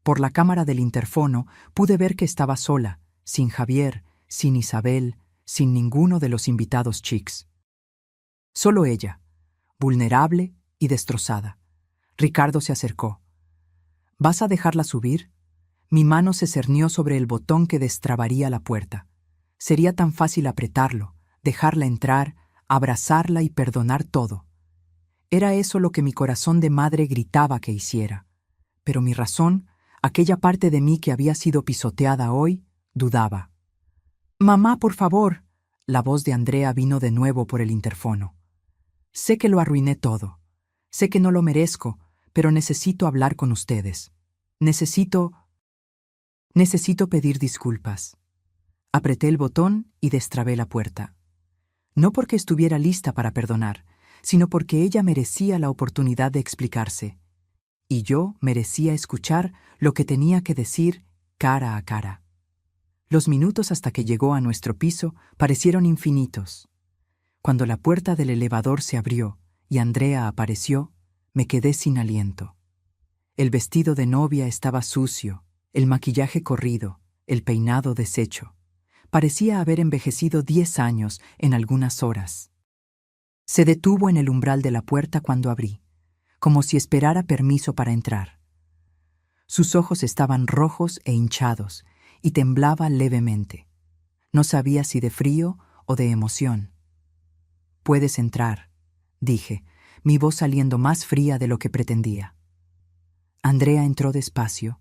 Por la cámara del interfono pude ver que estaba sola, sin Javier, sin Isabel, sin ninguno de los invitados chics. Solo ella, vulnerable y destrozada. Ricardo se acercó. ¿Vas a dejarla subir? Mi mano se cernió sobre el botón que destrabaría la puerta. Sería tan fácil apretarlo, dejarla entrar, abrazarla y perdonar todo. Era eso lo que mi corazón de madre gritaba que hiciera. Pero mi razón, aquella parte de mí que había sido pisoteada hoy, dudaba. «Mamá, por favor». La voz de Andrea vino de nuevo por el interfono. Sé que lo arruiné todo. Sé que no lo merezco, pero necesito hablar con ustedes. Necesito pedir disculpas. Apreté el botón y destrabé la puerta. No porque estuviera lista para perdonar, sino porque ella merecía la oportunidad de explicarse. Y yo merecía escuchar lo que tenía que decir cara a cara. Los minutos hasta que llegó a nuestro piso parecieron infinitos. Cuando la puerta del elevador se abrió y Andrea apareció, me quedé sin aliento. El vestido de novia estaba sucio, el maquillaje corrido, el peinado deshecho. Parecía haber envejecido 10 años en algunas horas. Se detuvo en el umbral de la puerta cuando abrí, como si esperara permiso para entrar. Sus ojos estaban rojos e hinchados y temblaba levemente. No sabía si de frío o de emoción. «Puedes entrar», dije, mi voz saliendo más fría de lo que pretendía. Andrea entró despacio,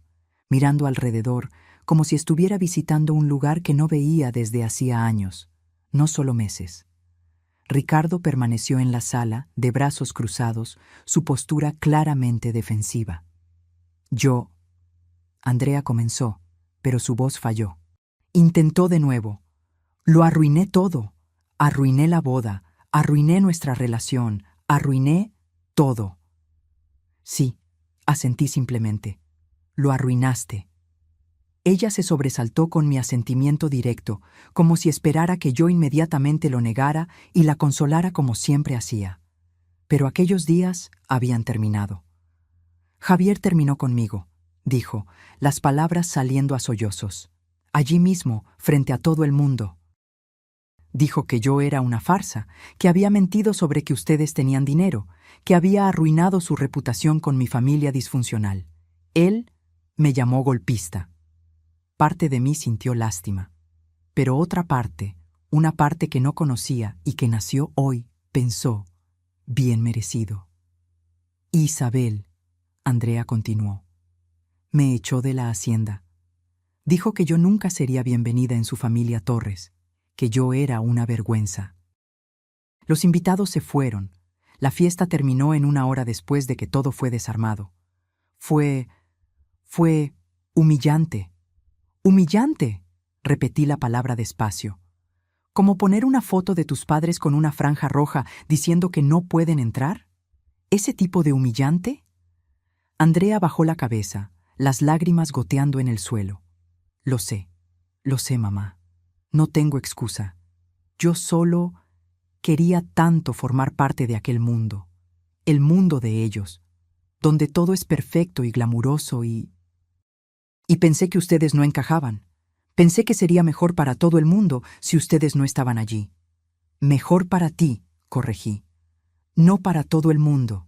mirando alrededor, como si estuviera visitando un lugar que no veía desde hacía años, no solo meses. Ricardo permaneció en la sala, de brazos cruzados, su postura claramente defensiva. Andrea comenzó, pero su voz falló. Intentó de nuevo. Lo arruiné todo. Arruiné la boda, arruiné nuestra relación, arruiné todo. Sí, asentí simplemente. Lo arruinaste. Ella se sobresaltó con mi asentimiento directo, como si esperara que yo inmediatamente lo negara y la consolara como siempre hacía. Pero aquellos días habían terminado. Javier terminó conmigo, dijo, las palabras saliendo a sollozos. Allí mismo, frente a todo el mundo. Dijo que yo era una farsa, que había mentido sobre que ustedes tenían dinero, que había arruinado su reputación con mi familia disfuncional. Él me llamó golpista. Parte de mí sintió lástima. Pero otra parte, una parte que no conocía y que nació hoy, pensó, bien merecido. Isabel, Andrea continuó, me echó de la hacienda. Dijo que yo nunca sería bienvenida en su familia Torres, que yo era una vergüenza. Los invitados se fueron. La fiesta terminó en una hora después de que todo fue desarmado. Fue humillante. ¡Humillante!, repetí la palabra despacio. ¿Como poner una foto de tus padres con una franja roja diciendo que no pueden entrar? ¿Ese tipo de humillante? Andrea bajó la cabeza, las lágrimas goteando en el suelo. Lo sé, mamá. No tengo excusa. Yo solo quería tanto formar parte de aquel mundo, el mundo de ellos, donde todo es perfecto y glamuroso y pensé que ustedes no encajaban. Pensé que sería mejor para todo el mundo si ustedes no estaban allí. Mejor para ti, corregí. No para todo el mundo.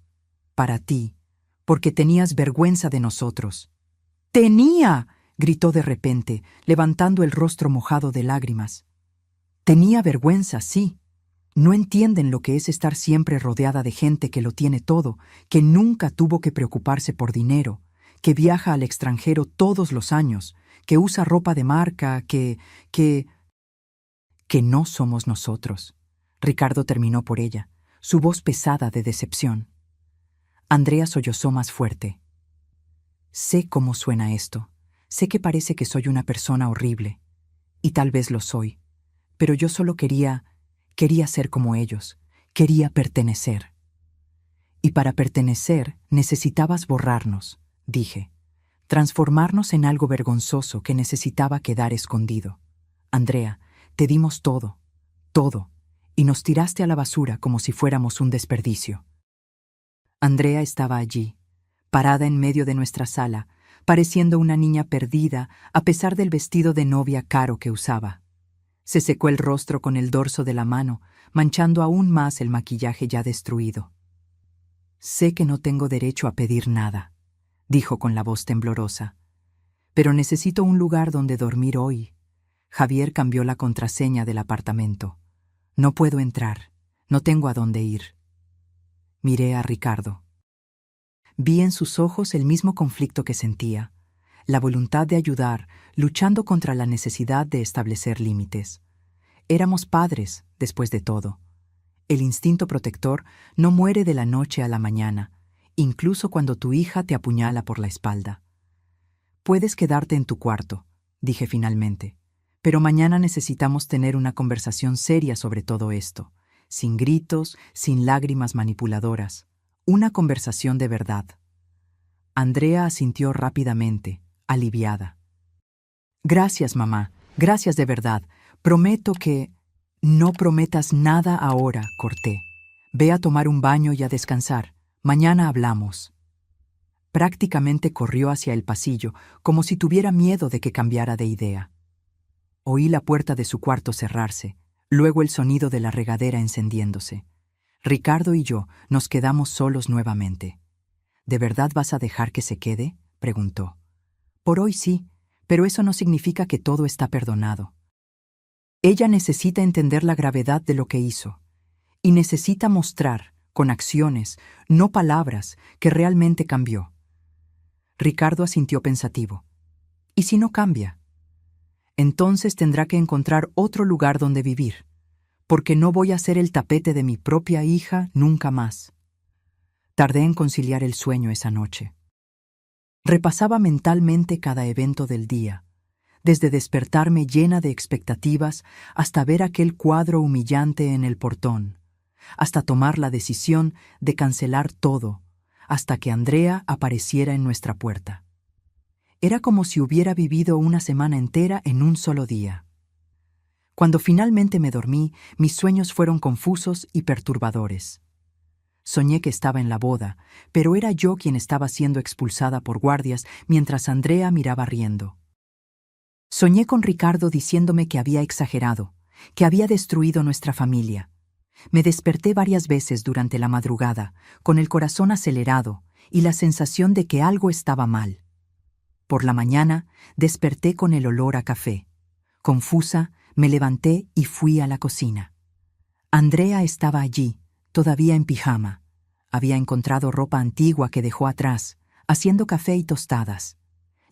Para ti, porque tenías vergüenza de nosotros. ¡Tenía!, gritó de repente, levantando el rostro mojado de lágrimas. Tenía vergüenza, sí. No entienden lo que es estar siempre rodeada de gente que lo tiene todo, que nunca tuvo que preocuparse por dinero, que viaja al extranjero todos los años, que usa ropa de marca, que no somos nosotros. Ricardo terminó por ella, su voz pesada de decepción. Andrea sollozó más fuerte. Sé cómo suena esto. Sé que parece que soy una persona horrible. Y tal vez lo soy, pero yo solo quería ser como ellos, quería pertenecer. Y para pertenecer necesitabas borrarnos, dije, transformarnos en algo vergonzoso que necesitaba quedar escondido. Andrea, te dimos todo, todo, y nos tiraste a la basura como si fuéramos un desperdicio. Andrea estaba allí, parada en medio de nuestra sala, pareciendo una niña perdida a pesar del vestido de novia caro que usaba. Se secó el rostro con el dorso de la mano, manchando aún más el maquillaje ya destruido. Sé que no tengo derecho a pedir nada, dijo con la voz temblorosa, pero necesito un lugar donde dormir hoy. Javier cambió la contraseña del apartamento. No puedo entrar, no tengo a dónde ir. Miré a Ricardo. Vi en sus ojos el mismo conflicto que sentía, la voluntad de ayudar, luchando contra la necesidad de establecer límites. Éramos padres, después de todo. El instinto protector no muere de la noche a la mañana, incluso cuando tu hija te apuñala por la espalda. Puedes quedarte en tu cuarto, dije finalmente, pero mañana necesitamos tener una conversación seria sobre todo esto, sin gritos, sin lágrimas manipuladoras, una conversación de verdad. Andrea asintió rápidamente, aliviada. Gracias, mamá, gracias de verdad. Prometo que... No prometas nada ahora, corté. Ve a tomar un baño y a descansar. Mañana hablamos. Prácticamente corrió hacia el pasillo, como si tuviera miedo de que cambiara de idea. Oí la puerta de su cuarto cerrarse, luego el sonido de la regadera encendiéndose. Ricardo y yo nos quedamos solos nuevamente. ¿De verdad vas a dejar que se quede?, preguntó. Por hoy sí, pero eso no significa que todo está perdonado. Ella necesita entender la gravedad de lo que hizo, y necesita mostrar, con acciones, no palabras, que realmente cambió. Ricardo asintió pensativo. ¿Y si no cambia? Entonces tendrá que encontrar otro lugar donde vivir, porque no voy a ser el tapete de mi propia hija nunca más. Tardé en conciliar el sueño esa noche. Repasaba mentalmente cada evento del día, desde despertarme llena de expectativas hasta ver aquel cuadro humillante en el portón, hasta tomar la decisión de cancelar todo, hasta que Andrea apareciera en nuestra puerta. Era como si hubiera vivido una semana entera en un solo día. Cuando finalmente me dormí, mis sueños fueron confusos y perturbadores. Soñé que estaba en la boda, pero era yo quien estaba siendo expulsada por guardias mientras Andrea miraba riendo. Soñé con Ricardo diciéndome que había exagerado, que había destruido nuestra familia. Me desperté varias veces durante la madrugada, con el corazón acelerado y la sensación de que algo estaba mal. Por la mañana, desperté con el olor a café. Confusa, me levanté y fui a la cocina. Andrea estaba allí, todavía en pijama. Había encontrado ropa antigua que dejó atrás, haciendo café y tostadas.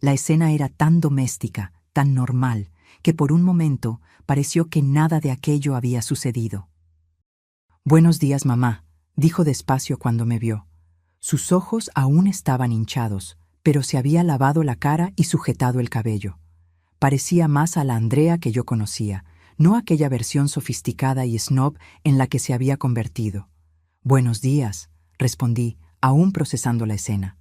La escena era tan doméstica, tan normal, que por un momento pareció que nada de aquello había sucedido. «Buenos días, mamá», dijo despacio cuando me vio. Sus ojos aún estaban hinchados, pero se había lavado la cara y sujetado el cabello. Parecía más a la Andrea que yo conocía, no aquella versión sofisticada y snob en la que se había convertido. «Buenos días», respondí, aún procesando la escena.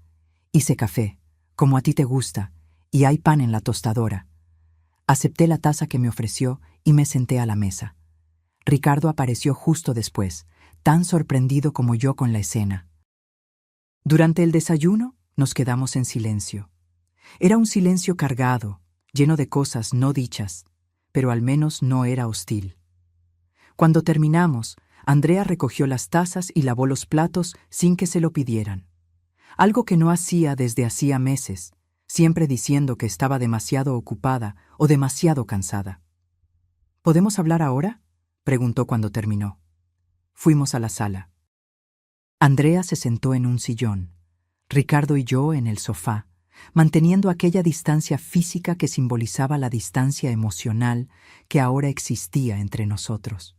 «Hice café, como a ti te gusta, y hay pan en la tostadora». Acepté la taza que me ofreció y me senté a la mesa. Ricardo apareció justo después, tan sorprendido como yo con la escena. Durante el desayuno nos quedamos en silencio. Era un silencio cargado, lleno de cosas no dichas, pero al menos no era hostil. Cuando terminamos, Andrea recogió las tazas y lavó los platos sin que se lo pidieran. Algo que no hacía desde hacía meses, siempre diciendo que estaba demasiado ocupada o demasiado cansada. ¿Podemos hablar ahora?, preguntó cuando terminó. Fuimos a la sala. Andrea se sentó en un sillón, Ricardo y yo en el sofá, manteniendo aquella distancia física que simbolizaba la distancia emocional que ahora existía entre nosotros.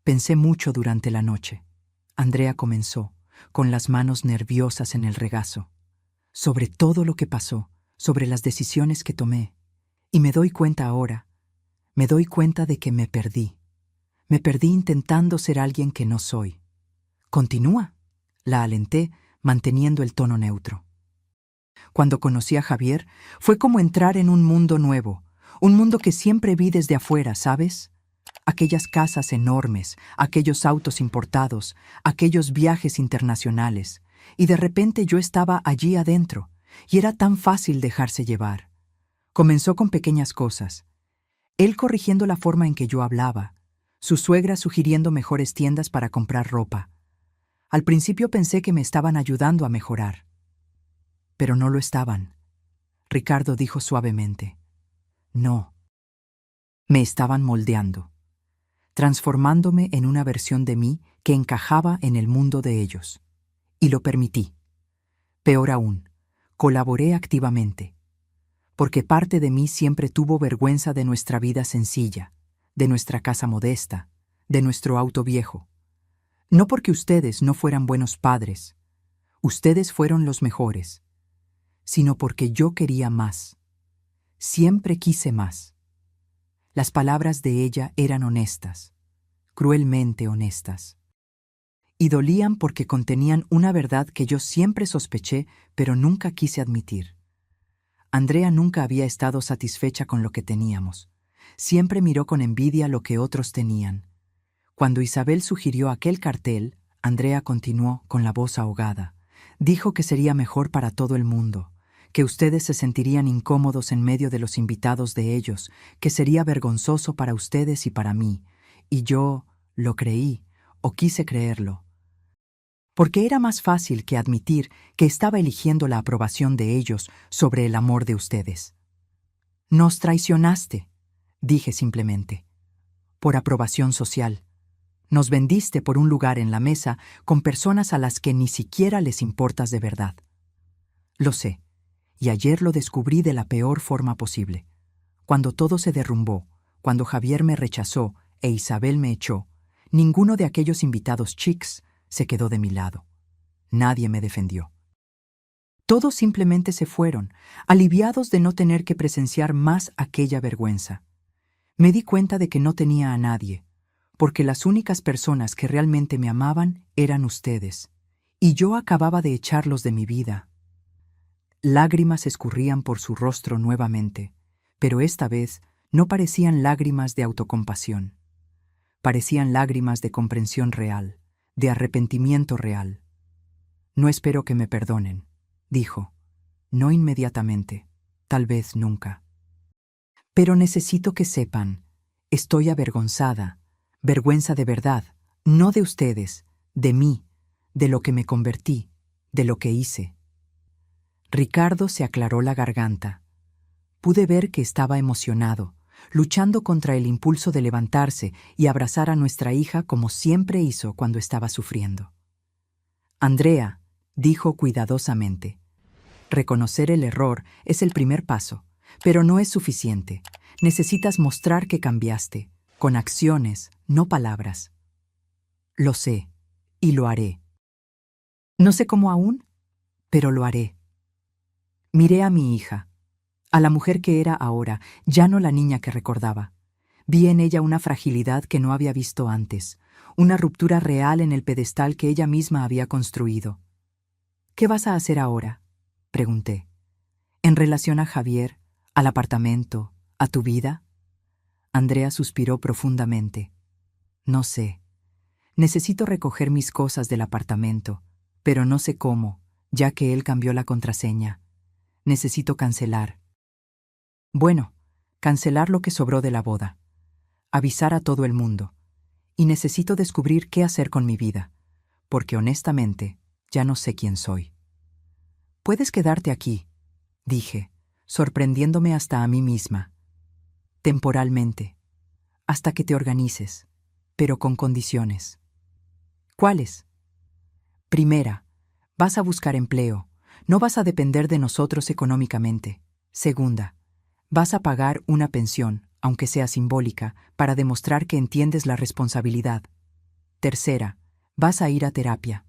Pensé mucho durante la noche. Andrea comenzó, con las manos nerviosas en el regazo, sobre todo lo que pasó, sobre las decisiones que tomé, y me doy cuenta ahora, Me doy cuenta de que me perdí. Me perdí intentando ser alguien que no soy. Continúa, la alenté, manteniendo el tono neutro. Cuando conocí a Javier, fue como entrar en un mundo nuevo, un mundo que siempre vi desde afuera, ¿sabes? Aquellas casas enormes, aquellos autos importados, aquellos viajes internacionales, y de repente yo estaba allí adentro, y era tan fácil dejarse llevar. Comenzó con pequeñas cosas. Él corrigiendo la forma en que yo hablaba, su suegra sugiriendo mejores tiendas para comprar ropa. Al principio pensé que me estaban ayudando a mejorar. Pero no lo estaban. Ricardo dijo suavemente. No. Me estaban moldeando, transformándome en una versión de mí que encajaba en el mundo de ellos. Y lo permití. Peor aún, colaboré activamente, porque parte de mí siempre tuvo vergüenza de nuestra vida sencilla, de nuestra casa modesta, de nuestro auto viejo. No porque ustedes no fueran buenos padres, ustedes fueron los mejores, sino porque yo quería más. Siempre quise más. Las palabras de ella eran honestas, cruelmente honestas. Y dolían porque contenían una verdad que yo siempre sospeché, pero nunca quise admitir. Andrea nunca había estado satisfecha con lo que teníamos. Siempre miró con envidia lo que otros tenían. Cuando Isabel sugirió aquel cartel, Andrea continuó con la voz ahogada. Dijo que sería mejor para todo el mundo, que ustedes se sentirían incómodos en medio de los invitados de ellos, que sería vergonzoso para ustedes y para mí. Y yo lo creí, o quise creerlo. Porque era más fácil que admitir que estaba eligiendo la aprobación de ellos sobre el amor de ustedes. Nos traicionaste, dije simplemente, por aprobación social. Nos vendiste por un lugar en la mesa con personas a las que ni siquiera les importas de verdad. Lo sé, y ayer lo descubrí de la peor forma posible. Cuando todo se derrumbó, cuando Javier me rechazó e Isabel me echó, ninguno de aquellos invitados chics se quedó de mi lado. Nadie me defendió. Todos simplemente se fueron, aliviados de no tener que presenciar más aquella vergüenza. Me di cuenta de que no tenía a nadie, porque las únicas personas que realmente me amaban eran ustedes, y yo acababa de echarlos de mi vida. Lágrimas escurrían por su rostro nuevamente, pero esta vez no parecían lágrimas de autocompasión. Parecían lágrimas de comprensión real, de arrepentimiento real. No espero que me perdonen, dijo. No inmediatamente, tal vez nunca. Pero necesito que sepan, estoy avergonzada, vergüenza de verdad, no de ustedes, de mí, de lo que me convertí, de lo que hice. Ricardo se aclaró la garganta. Pude ver que estaba emocionado, luchando contra el impulso de levantarse y abrazar a nuestra hija como siempre hizo cuando estaba sufriendo. Andrea, dijo cuidadosamente, reconocer el error es el primer paso, pero no es suficiente. Necesitas mostrar que cambiaste, con acciones, no palabras. Lo sé, y lo haré. No sé cómo aún, pero lo haré. Miré a mi hija, a la mujer que era ahora, ya no la niña que recordaba. Vi en ella una fragilidad que no había visto antes, una ruptura real en el pedestal que ella misma había construido. ¿Qué vas a hacer ahora?, pregunté. ¿En relación a Javier, al apartamento, a tu vida? Andrea suspiró profundamente. No sé. Necesito recoger mis cosas del apartamento, pero no sé cómo, ya que él cambió la contraseña. Necesito cancelar. Bueno, cancelar lo que sobró de la boda. Avisar a todo el mundo. Y necesito descubrir qué hacer con mi vida, porque honestamente ya no sé quién soy. Puedes quedarte aquí, dije, sorprendiéndome hasta a mí misma. Temporalmente, hasta que te organices, pero con condiciones. ¿Cuáles? Primera, vas a buscar empleo. No vas a depender de nosotros económicamente. Segunda, vas a pagar una pensión, aunque sea simbólica, para demostrar que entiendes la responsabilidad. Tercera, vas a ir a terapia.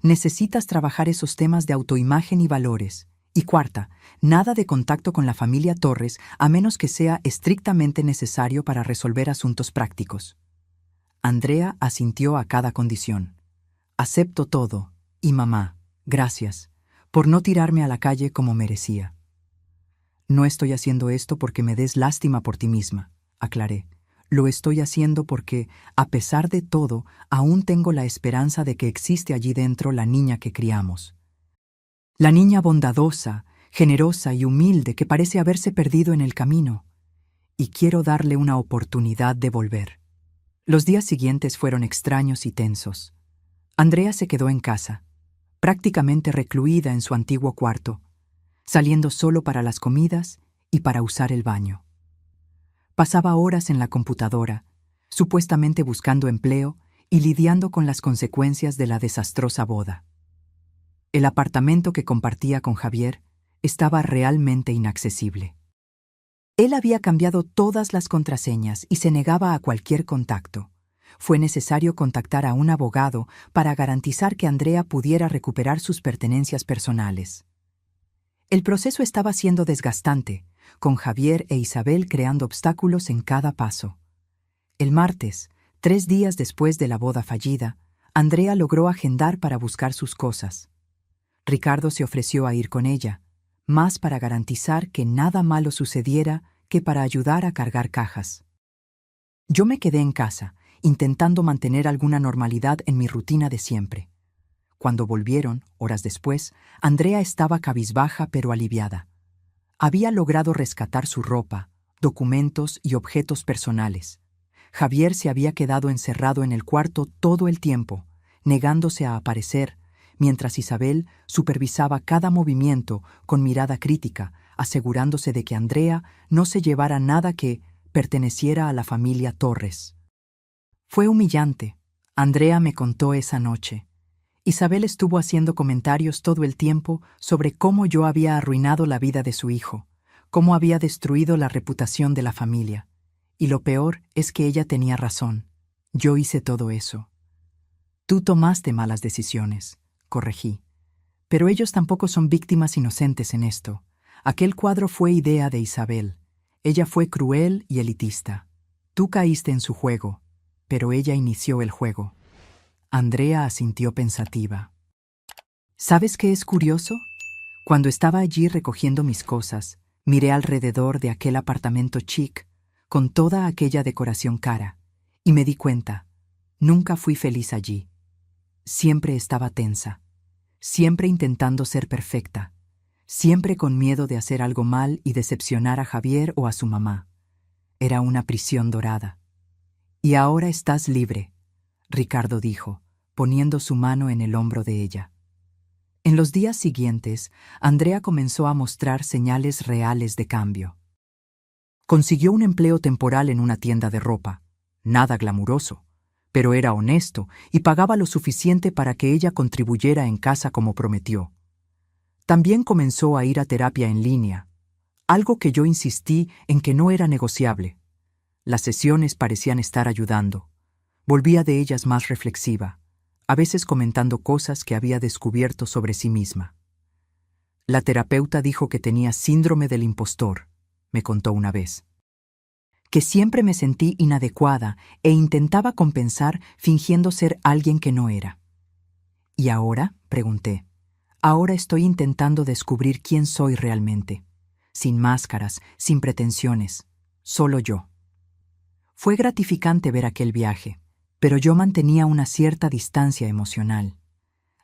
Necesitas trabajar esos temas de autoimagen y valores. Y cuarta, nada de contacto con la familia Torres a menos que sea estrictamente necesario para resolver asuntos prácticos. Andrea asintió a cada condición. Acepto todo, y mamá, gracias, por no tirarme a la calle como merecía. No estoy haciendo esto porque me des lástima por ti misma, aclaré. Lo estoy haciendo porque, a pesar de todo, aún tengo la esperanza de que existe allí dentro la niña que criamos. La niña bondadosa, generosa y humilde que parece haberse perdido en el camino. Y quiero darle una oportunidad de volver. Los días siguientes fueron extraños y tensos. Andrea se quedó en casa, prácticamente recluida en su antiguo cuarto, saliendo solo para las comidas y para usar el baño. Pasaba horas en la computadora, supuestamente buscando empleo y lidiando con las consecuencias de la desastrosa boda. El apartamento que compartía con Javier estaba realmente inaccesible. Él había cambiado todas las contraseñas y se negaba a cualquier contacto. Fue necesario contactar a un abogado para garantizar que Andrea pudiera recuperar sus pertenencias personales. El proceso estaba siendo desgastante, con Javier e Isabel creando obstáculos en cada paso. El martes, 3 días después de la boda fallida, Andrea logró agendar para buscar sus cosas. Ricardo se ofreció a ir con ella, más para garantizar que nada malo sucediera que para ayudar a cargar cajas. Yo me quedé en casa, intentando mantener alguna normalidad en mi rutina de siempre. Cuando volvieron, horas después, Andrea estaba cabizbaja pero aliviada. Había logrado rescatar su ropa, documentos y objetos personales. Javier se había quedado encerrado en el cuarto todo el tiempo, negándose a aparecer, mientras Isabel supervisaba cada movimiento con mirada crítica, asegurándose de que Andrea no se llevara nada que perteneciera a la familia Torres. Fue humillante. Andrea me contó esa noche. Isabel estuvo haciendo comentarios todo el tiempo sobre cómo yo había arruinado la vida de su hijo, cómo había destruido la reputación de la familia. Y lo peor es que ella tenía razón. Yo hice todo eso. Tú tomaste malas decisiones, corregí. Pero ellos tampoco son víctimas inocentes en esto. Aquel cuadro fue idea de Isabel. Ella fue cruel y elitista. Tú caíste en su juego, pero ella inició el juego. Andrea asintió pensativa. ¿Sabes qué es curioso? Cuando estaba allí recogiendo mis cosas, miré alrededor de aquel apartamento chic, con toda aquella decoración cara, y me di cuenta, nunca fui feliz allí. Siempre estaba tensa, siempre intentando ser perfecta, siempre con miedo de hacer algo mal y decepcionar a Javier o a su mamá. Era una prisión dorada. Y ahora estás libre, Ricardo dijo, poniendo su mano en el hombro de ella. En los días siguientes, Andrea comenzó a mostrar señales reales de cambio. Consiguió un empleo temporal en una tienda de ropa, nada glamuroso, pero era honesto y pagaba lo suficiente para que ella contribuyera en casa como prometió. También comenzó a ir a terapia en línea, algo que yo insistí en que no era negociable. Las sesiones parecían estar ayudando. Volvía de ellas más reflexiva, a veces comentando cosas que había descubierto sobre sí misma. La terapeuta dijo que tenía síndrome del impostor, me contó una vez. Que siempre me sentí inadecuada e intentaba compensar fingiendo ser alguien que no era. ¿Y ahora? Pregunté. Ahora estoy intentando descubrir quién soy realmente. Sin máscaras, sin pretensiones, solo yo. Fue gratificante ver aquel viaje, pero yo mantenía una cierta distancia emocional.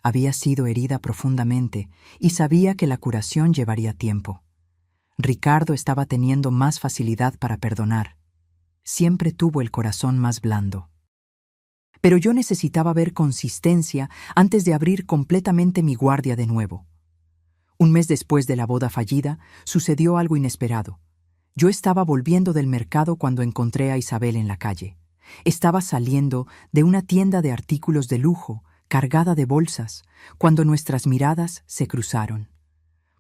Había sido herida profundamente y sabía que la curación llevaría tiempo. Ricardo estaba teniendo más facilidad para perdonar. Siempre tuvo el corazón más blando. Pero yo necesitaba ver consistencia antes de abrir completamente mi guardia de nuevo. Un mes después de la boda fallida, sucedió algo inesperado. Yo estaba volviendo del mercado cuando encontré a Isabel en la calle. Estaba saliendo de una tienda de artículos de lujo, cargada de bolsas, cuando nuestras miradas se cruzaron.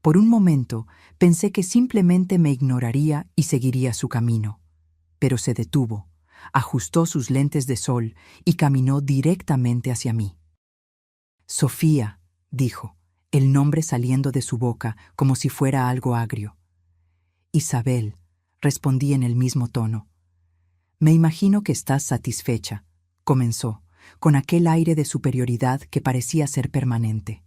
Por un momento pensé que simplemente me ignoraría y seguiría su camino. Pero se detuvo, ajustó sus lentes de sol y caminó directamente hacia mí. «Sofía», dijo, el nombre saliendo de su boca como si fuera algo agrio. Isabel, respondí en el mismo tono. Me imagino que estás satisfecha, comenzó, con aquel aire de superioridad que parecía ser permanente.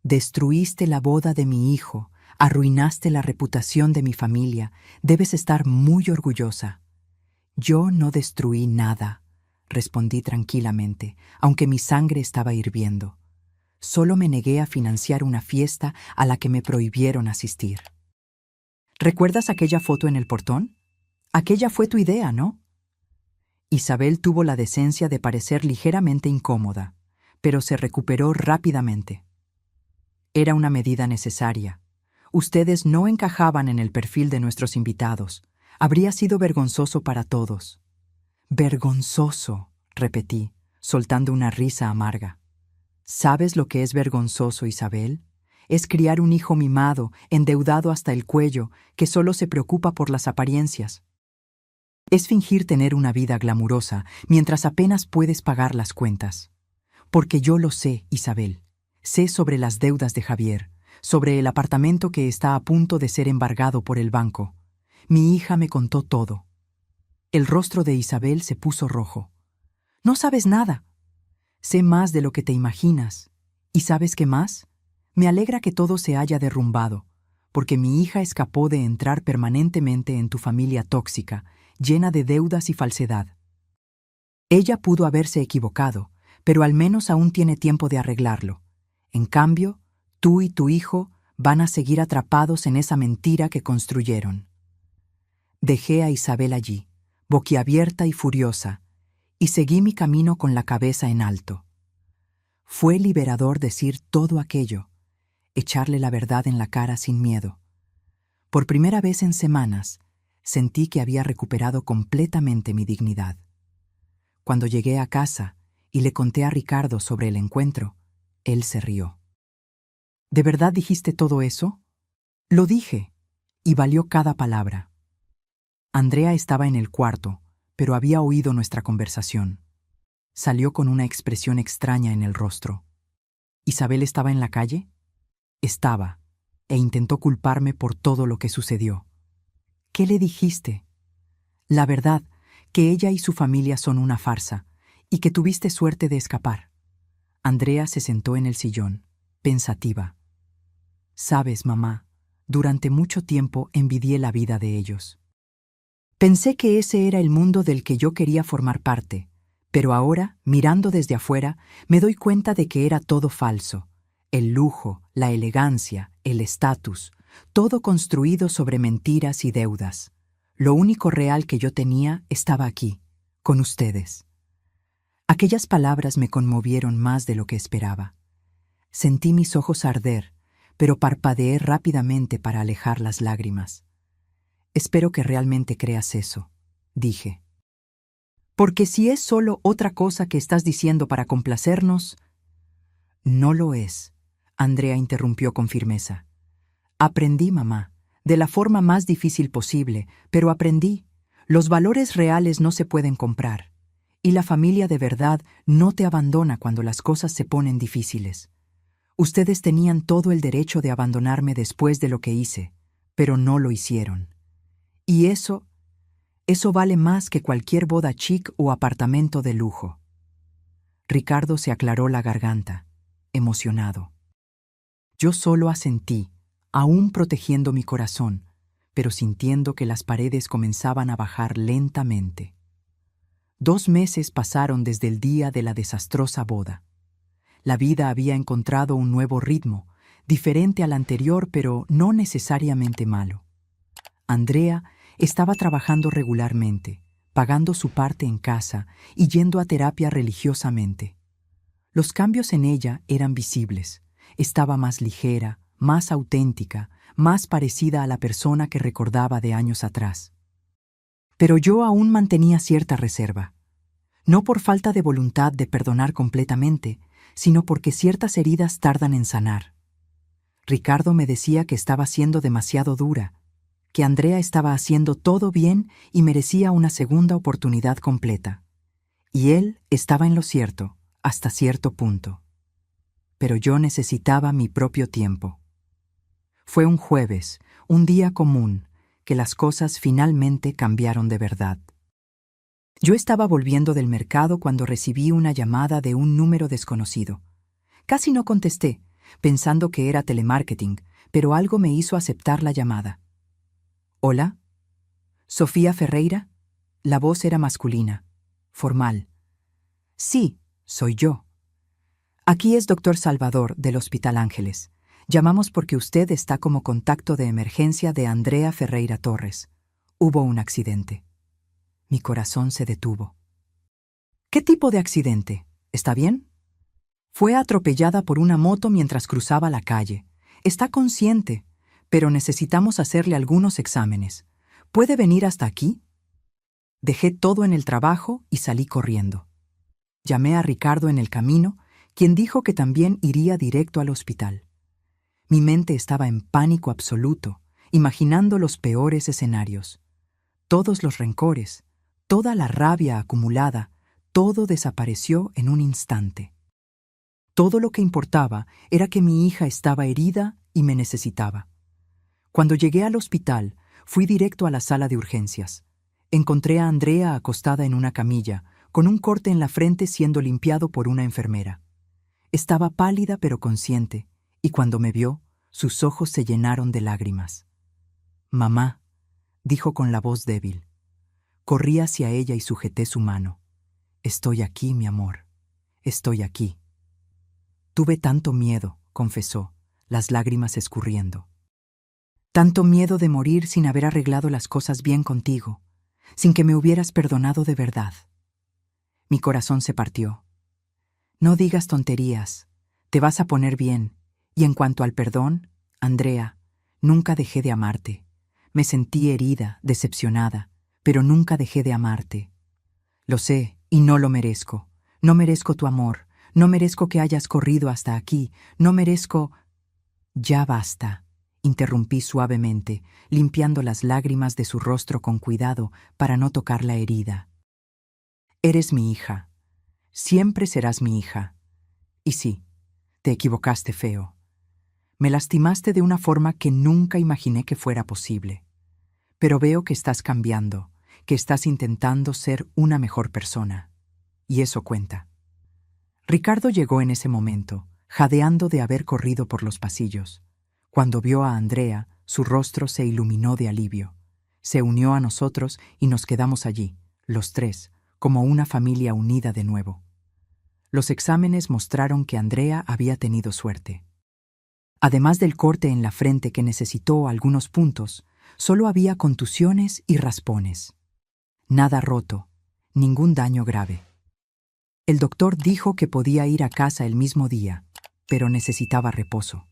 Destruiste la boda de mi hijo, arruinaste la reputación de mi familia, debes estar muy orgullosa. Yo no destruí nada, respondí tranquilamente, aunque mi sangre estaba hirviendo. Solo me negué a financiar una fiesta a la que me prohibieron asistir. ¿Recuerdas aquella foto en el portón? Aquella fue tu idea, ¿no? Isabel tuvo la decencia de parecer ligeramente incómoda, pero se recuperó rápidamente. Era una medida necesaria. Ustedes no encajaban en el perfil de nuestros invitados. Habría sido vergonzoso para todos. Vergonzoso, repetí, soltando una risa amarga. ¿Sabes lo que es vergonzoso, Isabel? Es criar un hijo mimado, endeudado hasta el cuello, que solo se preocupa por las apariencias. Es fingir tener una vida glamurosa mientras apenas puedes pagar las cuentas. Porque yo lo sé, Isabel. Sé sobre las deudas de Javier, sobre el apartamento que está a punto de ser embargado por el banco. Mi hija me contó todo. El rostro de Isabel se puso rojo. No sabes nada. Sé más de lo que te imaginas. ¿Y sabes qué más? Me alegra que todo se haya derrumbado, porque mi hija escapó de entrar permanentemente en tu familia tóxica, llena de deudas y falsedad. Ella pudo haberse equivocado, pero al menos aún tiene tiempo de arreglarlo. En cambio, tú y tu hijo van a seguir atrapados en esa mentira que construyeron. Dejé a Isabel allí, boquiabierta y furiosa, y seguí mi camino con la cabeza en alto. Fue liberador decir todo aquello, echarle la verdad en la cara sin miedo. Por primera vez en semanas, sentí que había recuperado completamente mi dignidad. Cuando llegué a casa y le conté a Ricardo sobre el encuentro, él se rió. ¿De verdad dijiste todo eso? Lo dije, y valió cada palabra. Andrea estaba en el cuarto, pero había oído nuestra conversación. Salió con una expresión extraña en el rostro. ¿Isabel estaba en la calle? Estaba, e intentó culparme por todo lo que sucedió. ¿Qué le dijiste? La verdad, que ella y su familia son una farsa, y que tuviste suerte de escapar. Andrea se sentó en el sillón, pensativa. Sabes, mamá, durante mucho tiempo envidié la vida de ellos. Pensé que ese era el mundo del que yo quería formar parte, pero ahora, mirando desde afuera, me doy cuenta de que era todo falso. El lujo, la elegancia, el estatus, todo construido sobre mentiras y deudas. Lo único real que yo tenía estaba aquí, con ustedes. Aquellas palabras me conmovieron más de lo que esperaba. Sentí mis ojos arder, pero parpadeé rápidamente para alejar las lágrimas. Espero que realmente creas eso, dije. Porque si es solo otra cosa que estás diciendo para complacernos... No lo es, Andrea interrumpió con firmeza. Aprendí, mamá, de la forma más difícil posible, pero aprendí. Los valores reales no se pueden comprar, y la familia de verdad no te abandona cuando las cosas se ponen difíciles. Ustedes tenían todo el derecho de abandonarme después de lo que hice, pero no lo hicieron. Y eso vale más que cualquier boda chic o apartamento de lujo. Ricardo se aclaró la garganta, emocionado. Yo solo asentí, aún protegiendo mi corazón, pero sintiendo que las paredes comenzaban a bajar lentamente. 2 meses pasaron desde el día de la desastrosa boda. La vida había encontrado un nuevo ritmo, diferente al anterior, pero no necesariamente malo. Andrea estaba trabajando regularmente, pagando su parte en casa y yendo a terapia religiosamente. Los cambios en ella eran visibles. Estaba más ligera, más auténtica, más parecida a la persona que recordaba de años atrás. Pero yo aún mantenía cierta reserva. No por falta de voluntad de perdonar completamente, sino porque ciertas heridas tardan en sanar. Ricardo me decía que estaba siendo demasiado dura, que Andrea estaba haciendo todo bien y merecía una segunda oportunidad completa. Y él estaba en lo cierto, hasta cierto punto. pero yo necesitaba mi propio tiempo. Fue un jueves, un día común, que las cosas finalmente cambiaron de verdad. Yo estaba volviendo del mercado cuando recibí una llamada de un número desconocido. Casi no contesté, pensando que era telemarketing, pero algo me hizo aceptar la llamada. ¿Hola? ¿Sofía Ferreira? La voz era masculina, formal. Sí, soy yo. Aquí es doctor Salvador, del Hospital Ángeles. Llamamos porque usted está como contacto de emergencia de Andrea Ferreira Torres. Hubo un accidente. Mi corazón se detuvo. ¿Qué tipo de accidente? ¿Está bien? Fue atropellada por una moto mientras cruzaba la calle. Está consciente, pero necesitamos hacerle algunos exámenes. ¿Puede venir hasta aquí? Dejé todo en el trabajo y salí corriendo. Llamé a Ricardo en el camino, quien dijo que también iría directo al hospital. Mi mente estaba en pánico absoluto, imaginando los peores escenarios. Todos los rencores, toda la rabia acumulada, todo desapareció en un instante. Todo lo que importaba era que mi hija estaba herida y me necesitaba. Cuando llegué al hospital, fui directo a la sala de urgencias. Encontré a Andrea acostada en una camilla, con un corte en la frente siendo limpiado por una enfermera. Estaba pálida pero consciente, y cuando me vio, sus ojos se llenaron de lágrimas. «Mamá», dijo con la voz débil. Corrí hacia ella y sujeté su mano. «Estoy aquí, mi amor. Estoy aquí». Tuve tanto miedo, confesó, las lágrimas escurriendo. Tanto miedo de morir sin haber arreglado las cosas bien contigo, sin que me hubieras perdonado de verdad. Mi corazón se partió. No digas tonterías, te vas a poner bien. Y en cuanto al perdón, Andrea, nunca dejé de amarte. Me sentí herida, decepcionada, pero nunca dejé de amarte. Lo sé, y no lo merezco. No merezco tu amor, no merezco que hayas corrido hasta aquí, no merezco... Ya basta, interrumpí suavemente, limpiando las lágrimas de su rostro con cuidado para no tocar la herida. Eres mi hija. Siempre serás mi hija. Y sí, te equivocaste feo. Me lastimaste de una forma que nunca imaginé que fuera posible. Pero veo que estás cambiando, que estás intentando ser una mejor persona. Y eso cuenta. Ricardo llegó en ese momento, jadeando de haber corrido por los pasillos. Cuando vio a Andrea, su rostro se iluminó de alivio. Se unió a nosotros y nos quedamos allí, los tres, como una familia unida de nuevo. Los exámenes mostraron que Andrea había tenido suerte. Además del corte en la frente que necesitó algunos puntos, solo había contusiones y raspones. Nada roto, ningún daño grave. El doctor dijo que podía ir a casa el mismo día, pero necesitaba reposo.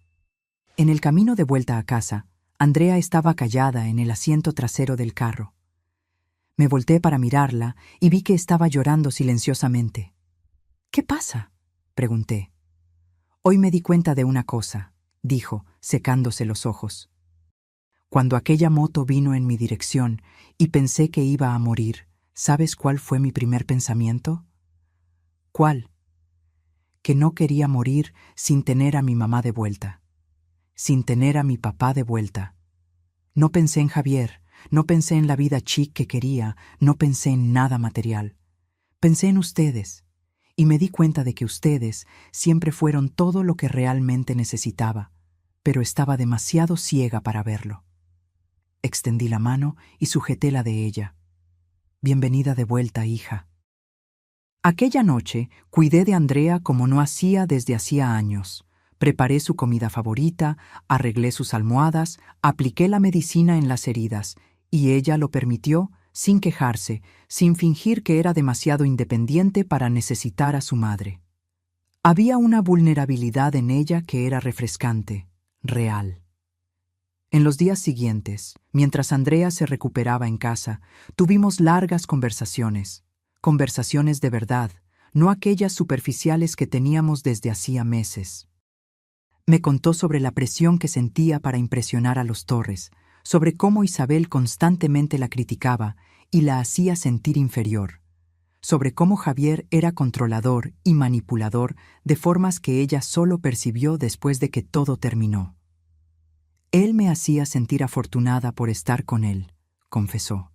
En el camino de vuelta a casa, Andrea estaba callada en el asiento trasero del carro. Me volteé para mirarla y vi que estaba llorando silenciosamente. «¿Qué pasa?», pregunté. «Hoy me di cuenta de una cosa», dijo, secándose los ojos. «Cuando aquella moto vino en mi dirección y pensé que iba a morir, ¿sabes cuál fue mi primer pensamiento?». «¿Cuál?». Que no quería morir sin tener a mi mamá de vuelta, sin tener a mi papá de vuelta. No pensé en Javier, no pensé en la vida chic que quería, no pensé en nada material. Pensé en ustedes, y me di cuenta de que ustedes siempre fueron todo lo que realmente necesitaba, pero estaba demasiado ciega para verlo. Extendí la mano y sujeté la de ella. «Bienvenida de vuelta, hija». Aquella noche cuidé de Andrea como no hacía desde hacía años. Preparé su comida favorita, arreglé sus almohadas, apliqué la medicina en las heridas, y ella lo permitió sin quejarse, sin fingir que era demasiado independiente para necesitar a su madre. Había una vulnerabilidad en ella que era refrescante, real. En los días siguientes, mientras Andrea se recuperaba en casa, tuvimos largas conversaciones de verdad, no aquellas superficiales que teníamos desde hacía meses. Me contó sobre la presión que sentía para impresionar a los Torres, sobre cómo Isabel constantemente la criticaba y la hacía sentir inferior, sobre cómo Javier era controlador y manipulador de formas que ella solo percibió después de que todo terminó. Él me hacía sentir afortunada por estar con él, confesó,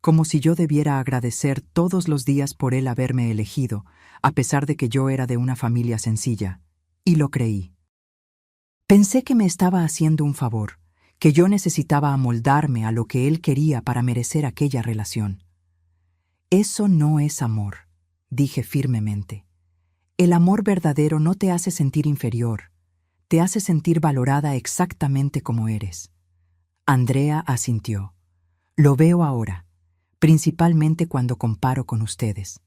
como si yo debiera agradecer todos los días por él haberme elegido, a pesar de que yo era de una familia sencilla, y lo creí. Pensé que me estaba haciendo un favor, que yo necesitaba amoldarme a lo que él quería para merecer aquella relación. Eso no es amor, dije firmemente. El amor verdadero no te hace sentir inferior, te hace sentir valorada exactamente como eres. Andrea asintió. Lo veo ahora, principalmente cuando comparo con ustedes.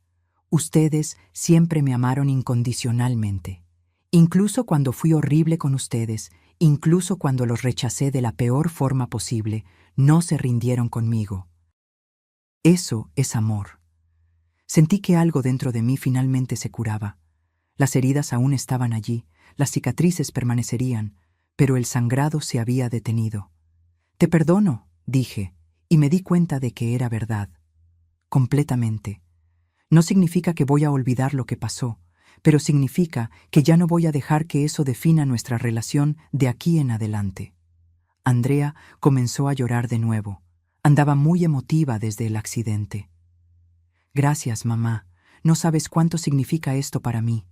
Ustedes siempre me amaron incondicionalmente. Incluso cuando fui horrible con ustedes, incluso cuando los rechacé de la peor forma posible, no se rindieron conmigo. Eso es amor. Sentí que algo dentro de mí finalmente se curaba. Las heridas aún estaban allí, las cicatrices permanecerían, pero el sangrado se había detenido. Te perdono, dije, y me di cuenta de que era verdad. Completamente. No significa que voy a olvidar lo que pasó, pero significa que ya no voy a dejar que eso defina nuestra relación de aquí en adelante. Andrea comenzó a llorar de nuevo. Andaba muy emotiva desde el accidente. Gracias, mamá. No sabes cuánto significa esto para mí.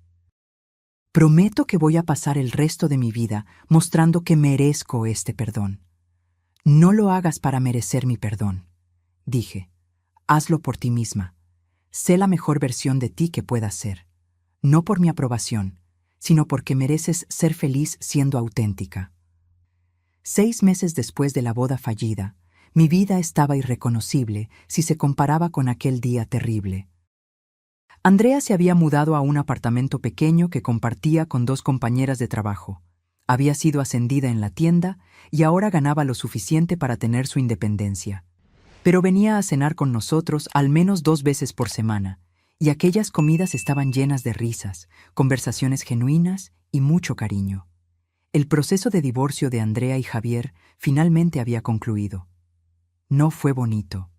Prometo que voy a pasar el resto de mi vida mostrando que merezco este perdón. No lo hagas para merecer mi perdón, dije. Hazlo por ti misma. Sé la mejor versión de ti que puedas ser. No por mi aprobación, sino porque mereces ser feliz siendo auténtica. 6 meses después de la boda fallida, mi vida estaba irreconocible si se comparaba con aquel día terrible. Andrea se había mudado a un apartamento pequeño que compartía con 2 compañeras de trabajo. Había sido ascendida en la tienda y ahora ganaba lo suficiente para tener su independencia. Pero venía a cenar con nosotros al menos 2 veces por semana, y aquellas comidas estaban llenas de risas, conversaciones genuinas y mucho cariño. El proceso de divorcio de Andrea y Javier finalmente había concluido. No fue bonito.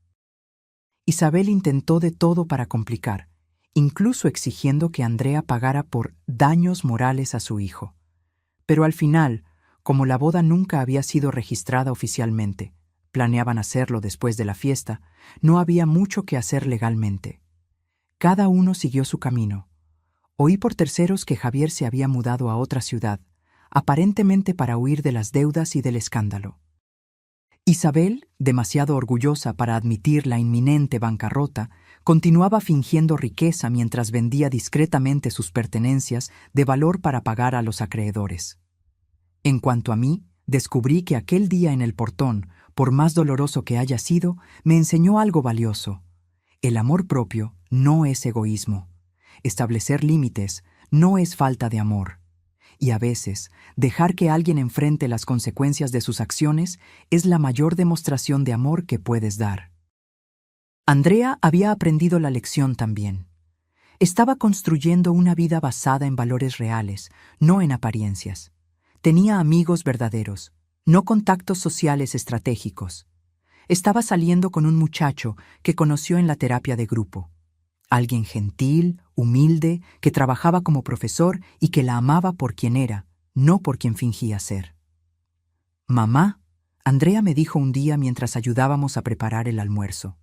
Isabel intentó de todo para complicar, incluso exigiendo que Andrea pagara por daños morales a su hijo. Pero al final, como la boda nunca había sido registrada oficialmente, planeaban hacerlo después de la fiesta, no había mucho que hacer legalmente. Cada uno siguió su camino. Oí por terceros que Javier se había mudado a otra ciudad, aparentemente para huir de las deudas y del escándalo. Isabel, demasiado orgullosa para admitir la inminente bancarrota, continuaba fingiendo riqueza mientras vendía discretamente sus pertenencias de valor para pagar a los acreedores. En cuanto a mí, descubrí que aquel día en el portón, por más doloroso que haya sido, me enseñó algo valioso. El amor propio no es egoísmo. Establecer límites no es falta de amor. Y a veces, dejar que alguien enfrente las consecuencias de sus acciones es la mayor demostración de amor que puedes dar. Andrea había aprendido la lección también. Estaba construyendo una vida basada en valores reales, no en apariencias. Tenía amigos verdaderos, no contactos sociales estratégicos. Estaba saliendo con un muchacho que conoció en la terapia de grupo. Alguien gentil, humilde, que trabajaba como profesor y que la amaba por quien era, no por quien fingía ser. «Mamá», Andrea me dijo un día mientras ayudábamos a preparar el almuerzo,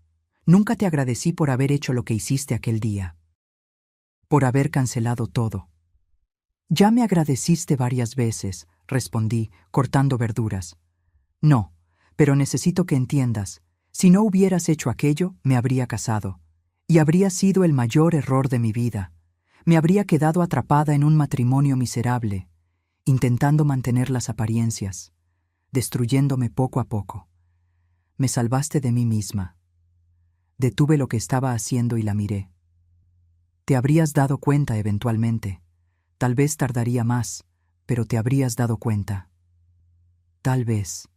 «nunca te agradecí por haber hecho lo que hiciste aquel día. Por haber cancelado todo». «Ya me agradeciste varias veces», respondí, cortando verduras. «No, pero necesito que entiendas, si no hubieras hecho aquello, me habría casado. Y habría sido el mayor error de mi vida. Me habría quedado atrapada en un matrimonio miserable, intentando mantener las apariencias, destruyéndome poco a poco. Me salvaste de mí misma. Detuve lo que estaba haciendo y la miré. Te habrías dado cuenta eventualmente. Tal vez tardaría más, pero te habrías dado cuenta. Tal vez.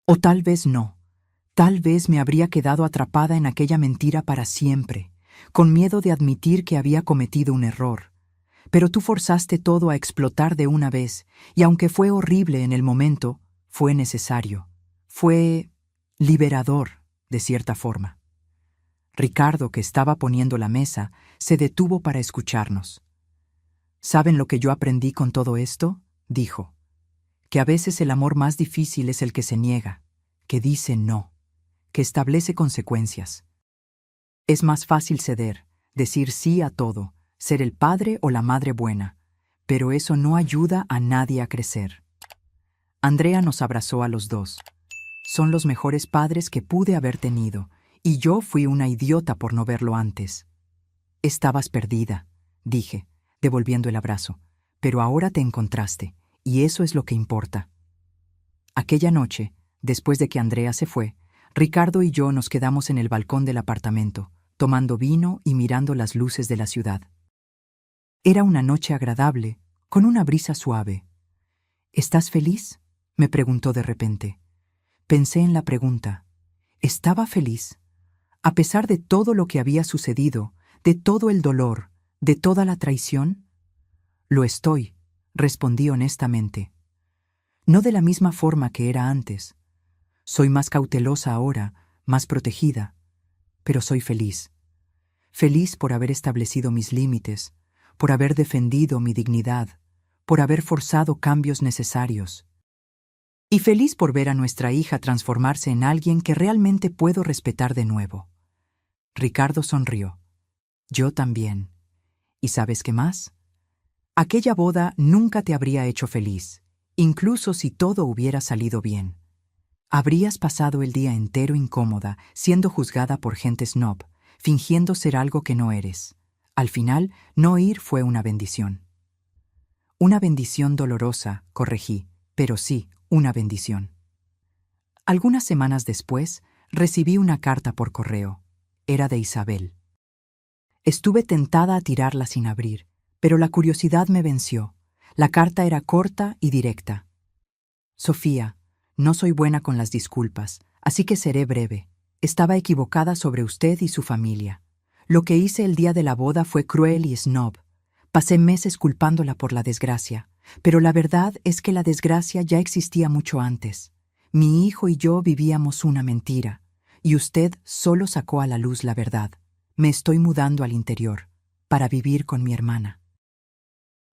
O tal vez no. Tal vez me habría quedado atrapada en aquella mentira para siempre, con miedo de admitir que había cometido un error. Pero tú forzaste todo a explotar de una vez, y aunque fue horrible en el momento, fue necesario. Fue liberador, de cierta forma. Ricardo, que estaba poniendo la mesa, se detuvo para escucharnos. ¿Saben lo que yo aprendí con todo esto?, dijo. Que a veces el amor más difícil es el que se niega, que dice no, que establece consecuencias. Es más fácil ceder, decir sí a todo, ser el padre o la madre buena, pero eso no ayuda a nadie a crecer. Andrea nos abrazó a los dos. Son los mejores padres que pude haber tenido, y yo fui una idiota por no verlo antes. Estabas perdida, dije, devolviendo el abrazo, pero ahora te encontraste, y eso es lo que importa. Aquella noche, después de que Andrea se fue, Ricardo y yo nos quedamos en el balcón del apartamento, tomando vino y mirando las luces de la ciudad. Era una noche agradable, con una brisa suave. ¿Estás feliz?, me preguntó de repente. Pensé en la pregunta. ¿Estaba feliz? A pesar de todo lo que había sucedido, de todo el dolor, de toda la traición. Lo estoy, respondí honestamente. No de la misma forma que era antes. Soy más cautelosa ahora, más protegida, pero soy feliz. Feliz por haber establecido mis límites, por haber defendido mi dignidad, por haber forzado cambios necesarios. Y feliz por ver a nuestra hija transformarse en alguien que realmente puedo respetar de nuevo. Ricardo sonrió. Yo también. ¿Y sabes qué más? Aquella boda nunca te habría hecho feliz, incluso si todo hubiera salido bien. Habrías pasado el día entero incómoda, siendo juzgada por gente snob, fingiendo ser algo que no eres. Al final, no ir fue una bendición. Una bendición dolorosa, corregí, pero sí, una bendición. Algunas semanas después, recibí una carta por correo. Era de Isabel. Estuve tentada a tirarla sin abrir, pero la curiosidad me venció. La carta era corta y directa. Sofía, no soy buena con las disculpas, así que seré breve. Estaba equivocada sobre usted y su familia. Lo que hice el día de la boda fue cruel y snob. Pasé meses culpándola por la desgracia, pero la verdad es que la desgracia ya existía mucho antes. Mi hijo y yo vivíamos una mentira, y usted solo sacó a la luz la verdad. Me estoy mudando al interior, para vivir con mi hermana.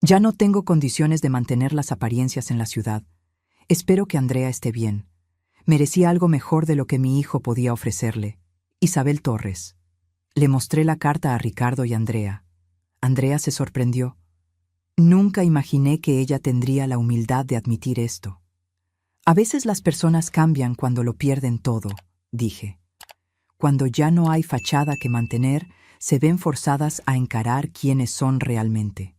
Ya no tengo condiciones de mantener las apariencias en la ciudad. Espero que Andrea esté bien. Merecía algo mejor de lo que mi hijo podía ofrecerle. Isabel Torres. Le mostré la carta a Ricardo y Andrea. Andrea se sorprendió. Nunca imaginé que ella tendría la humildad de admitir esto. A veces las personas cambian cuando lo pierden todo, dije. Cuando ya no hay fachada que mantener, se ven forzadas a encarar quiénes son realmente.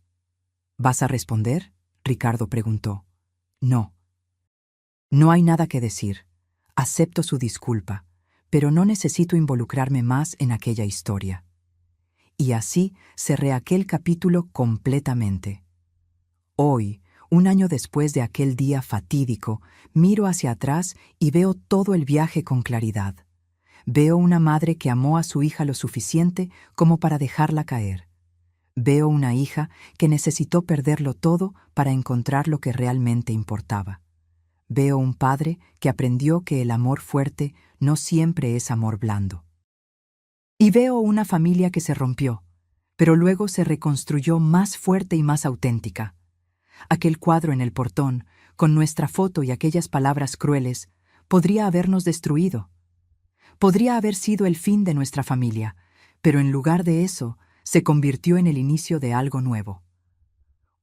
¿Vas a responder?, Ricardo preguntó. No. No hay nada que decir. Acepto su disculpa, pero no necesito involucrarme más en aquella historia. Y así cerré aquel capítulo completamente. Hoy, un año después de aquel día fatídico, miro hacia atrás y veo todo el viaje con claridad. Veo una madre que amó a su hija lo suficiente como para dejarla caer. Veo una hija que necesitó perderlo todo para encontrar lo que realmente importaba. Veo un padre que aprendió que el amor fuerte no siempre es amor blando. Y veo una familia que se rompió, pero luego se reconstruyó más fuerte y más auténtica. Aquel cuadro en el portón, con nuestra foto y aquellas palabras crueles, podría habernos destruido. Podría haber sido el fin de nuestra familia, pero en lugar de eso, se convirtió en el inicio de algo nuevo.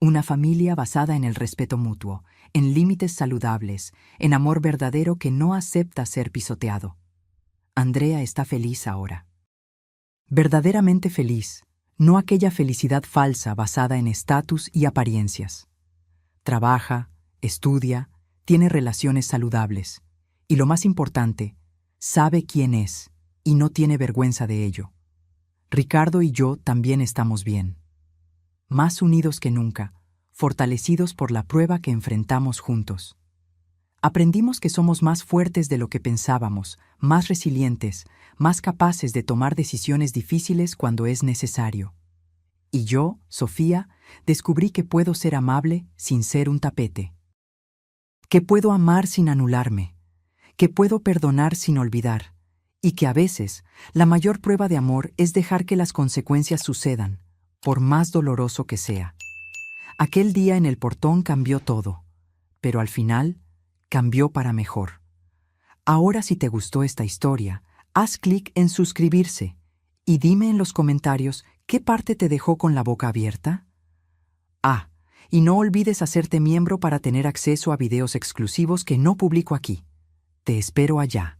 Una familia basada en el respeto mutuo, en límites saludables, en amor verdadero que no acepta ser pisoteado. Andrea está feliz ahora. Verdaderamente feliz, no aquella felicidad falsa basada en estatus y apariencias. Trabaja, estudia, tiene relaciones saludables. Y lo más importante, sabe quién es y no tiene vergüenza de ello. Ricardo y yo también estamos bien. Más unidos que nunca, fortalecidos por la prueba que enfrentamos juntos. Aprendimos que somos más fuertes de lo que pensábamos, más resilientes, más capaces de tomar decisiones difíciles cuando es necesario. Y yo, Sofía, descubrí que puedo ser amable sin ser un tapete. Que puedo amar sin anularme, que puedo perdonar sin olvidar, y que a veces la mayor prueba de amor es dejar que las consecuencias sucedan, por más doloroso que sea. Aquel día en el portón cambió todo, pero al final cambió para mejor. Ahora, si te gustó esta historia, haz clic en suscribirse y dime en los comentarios qué parte te dejó con la boca abierta. Ah, y no olvides hacerte miembro para tener acceso a videos exclusivos que no publico aquí. Te espero allá.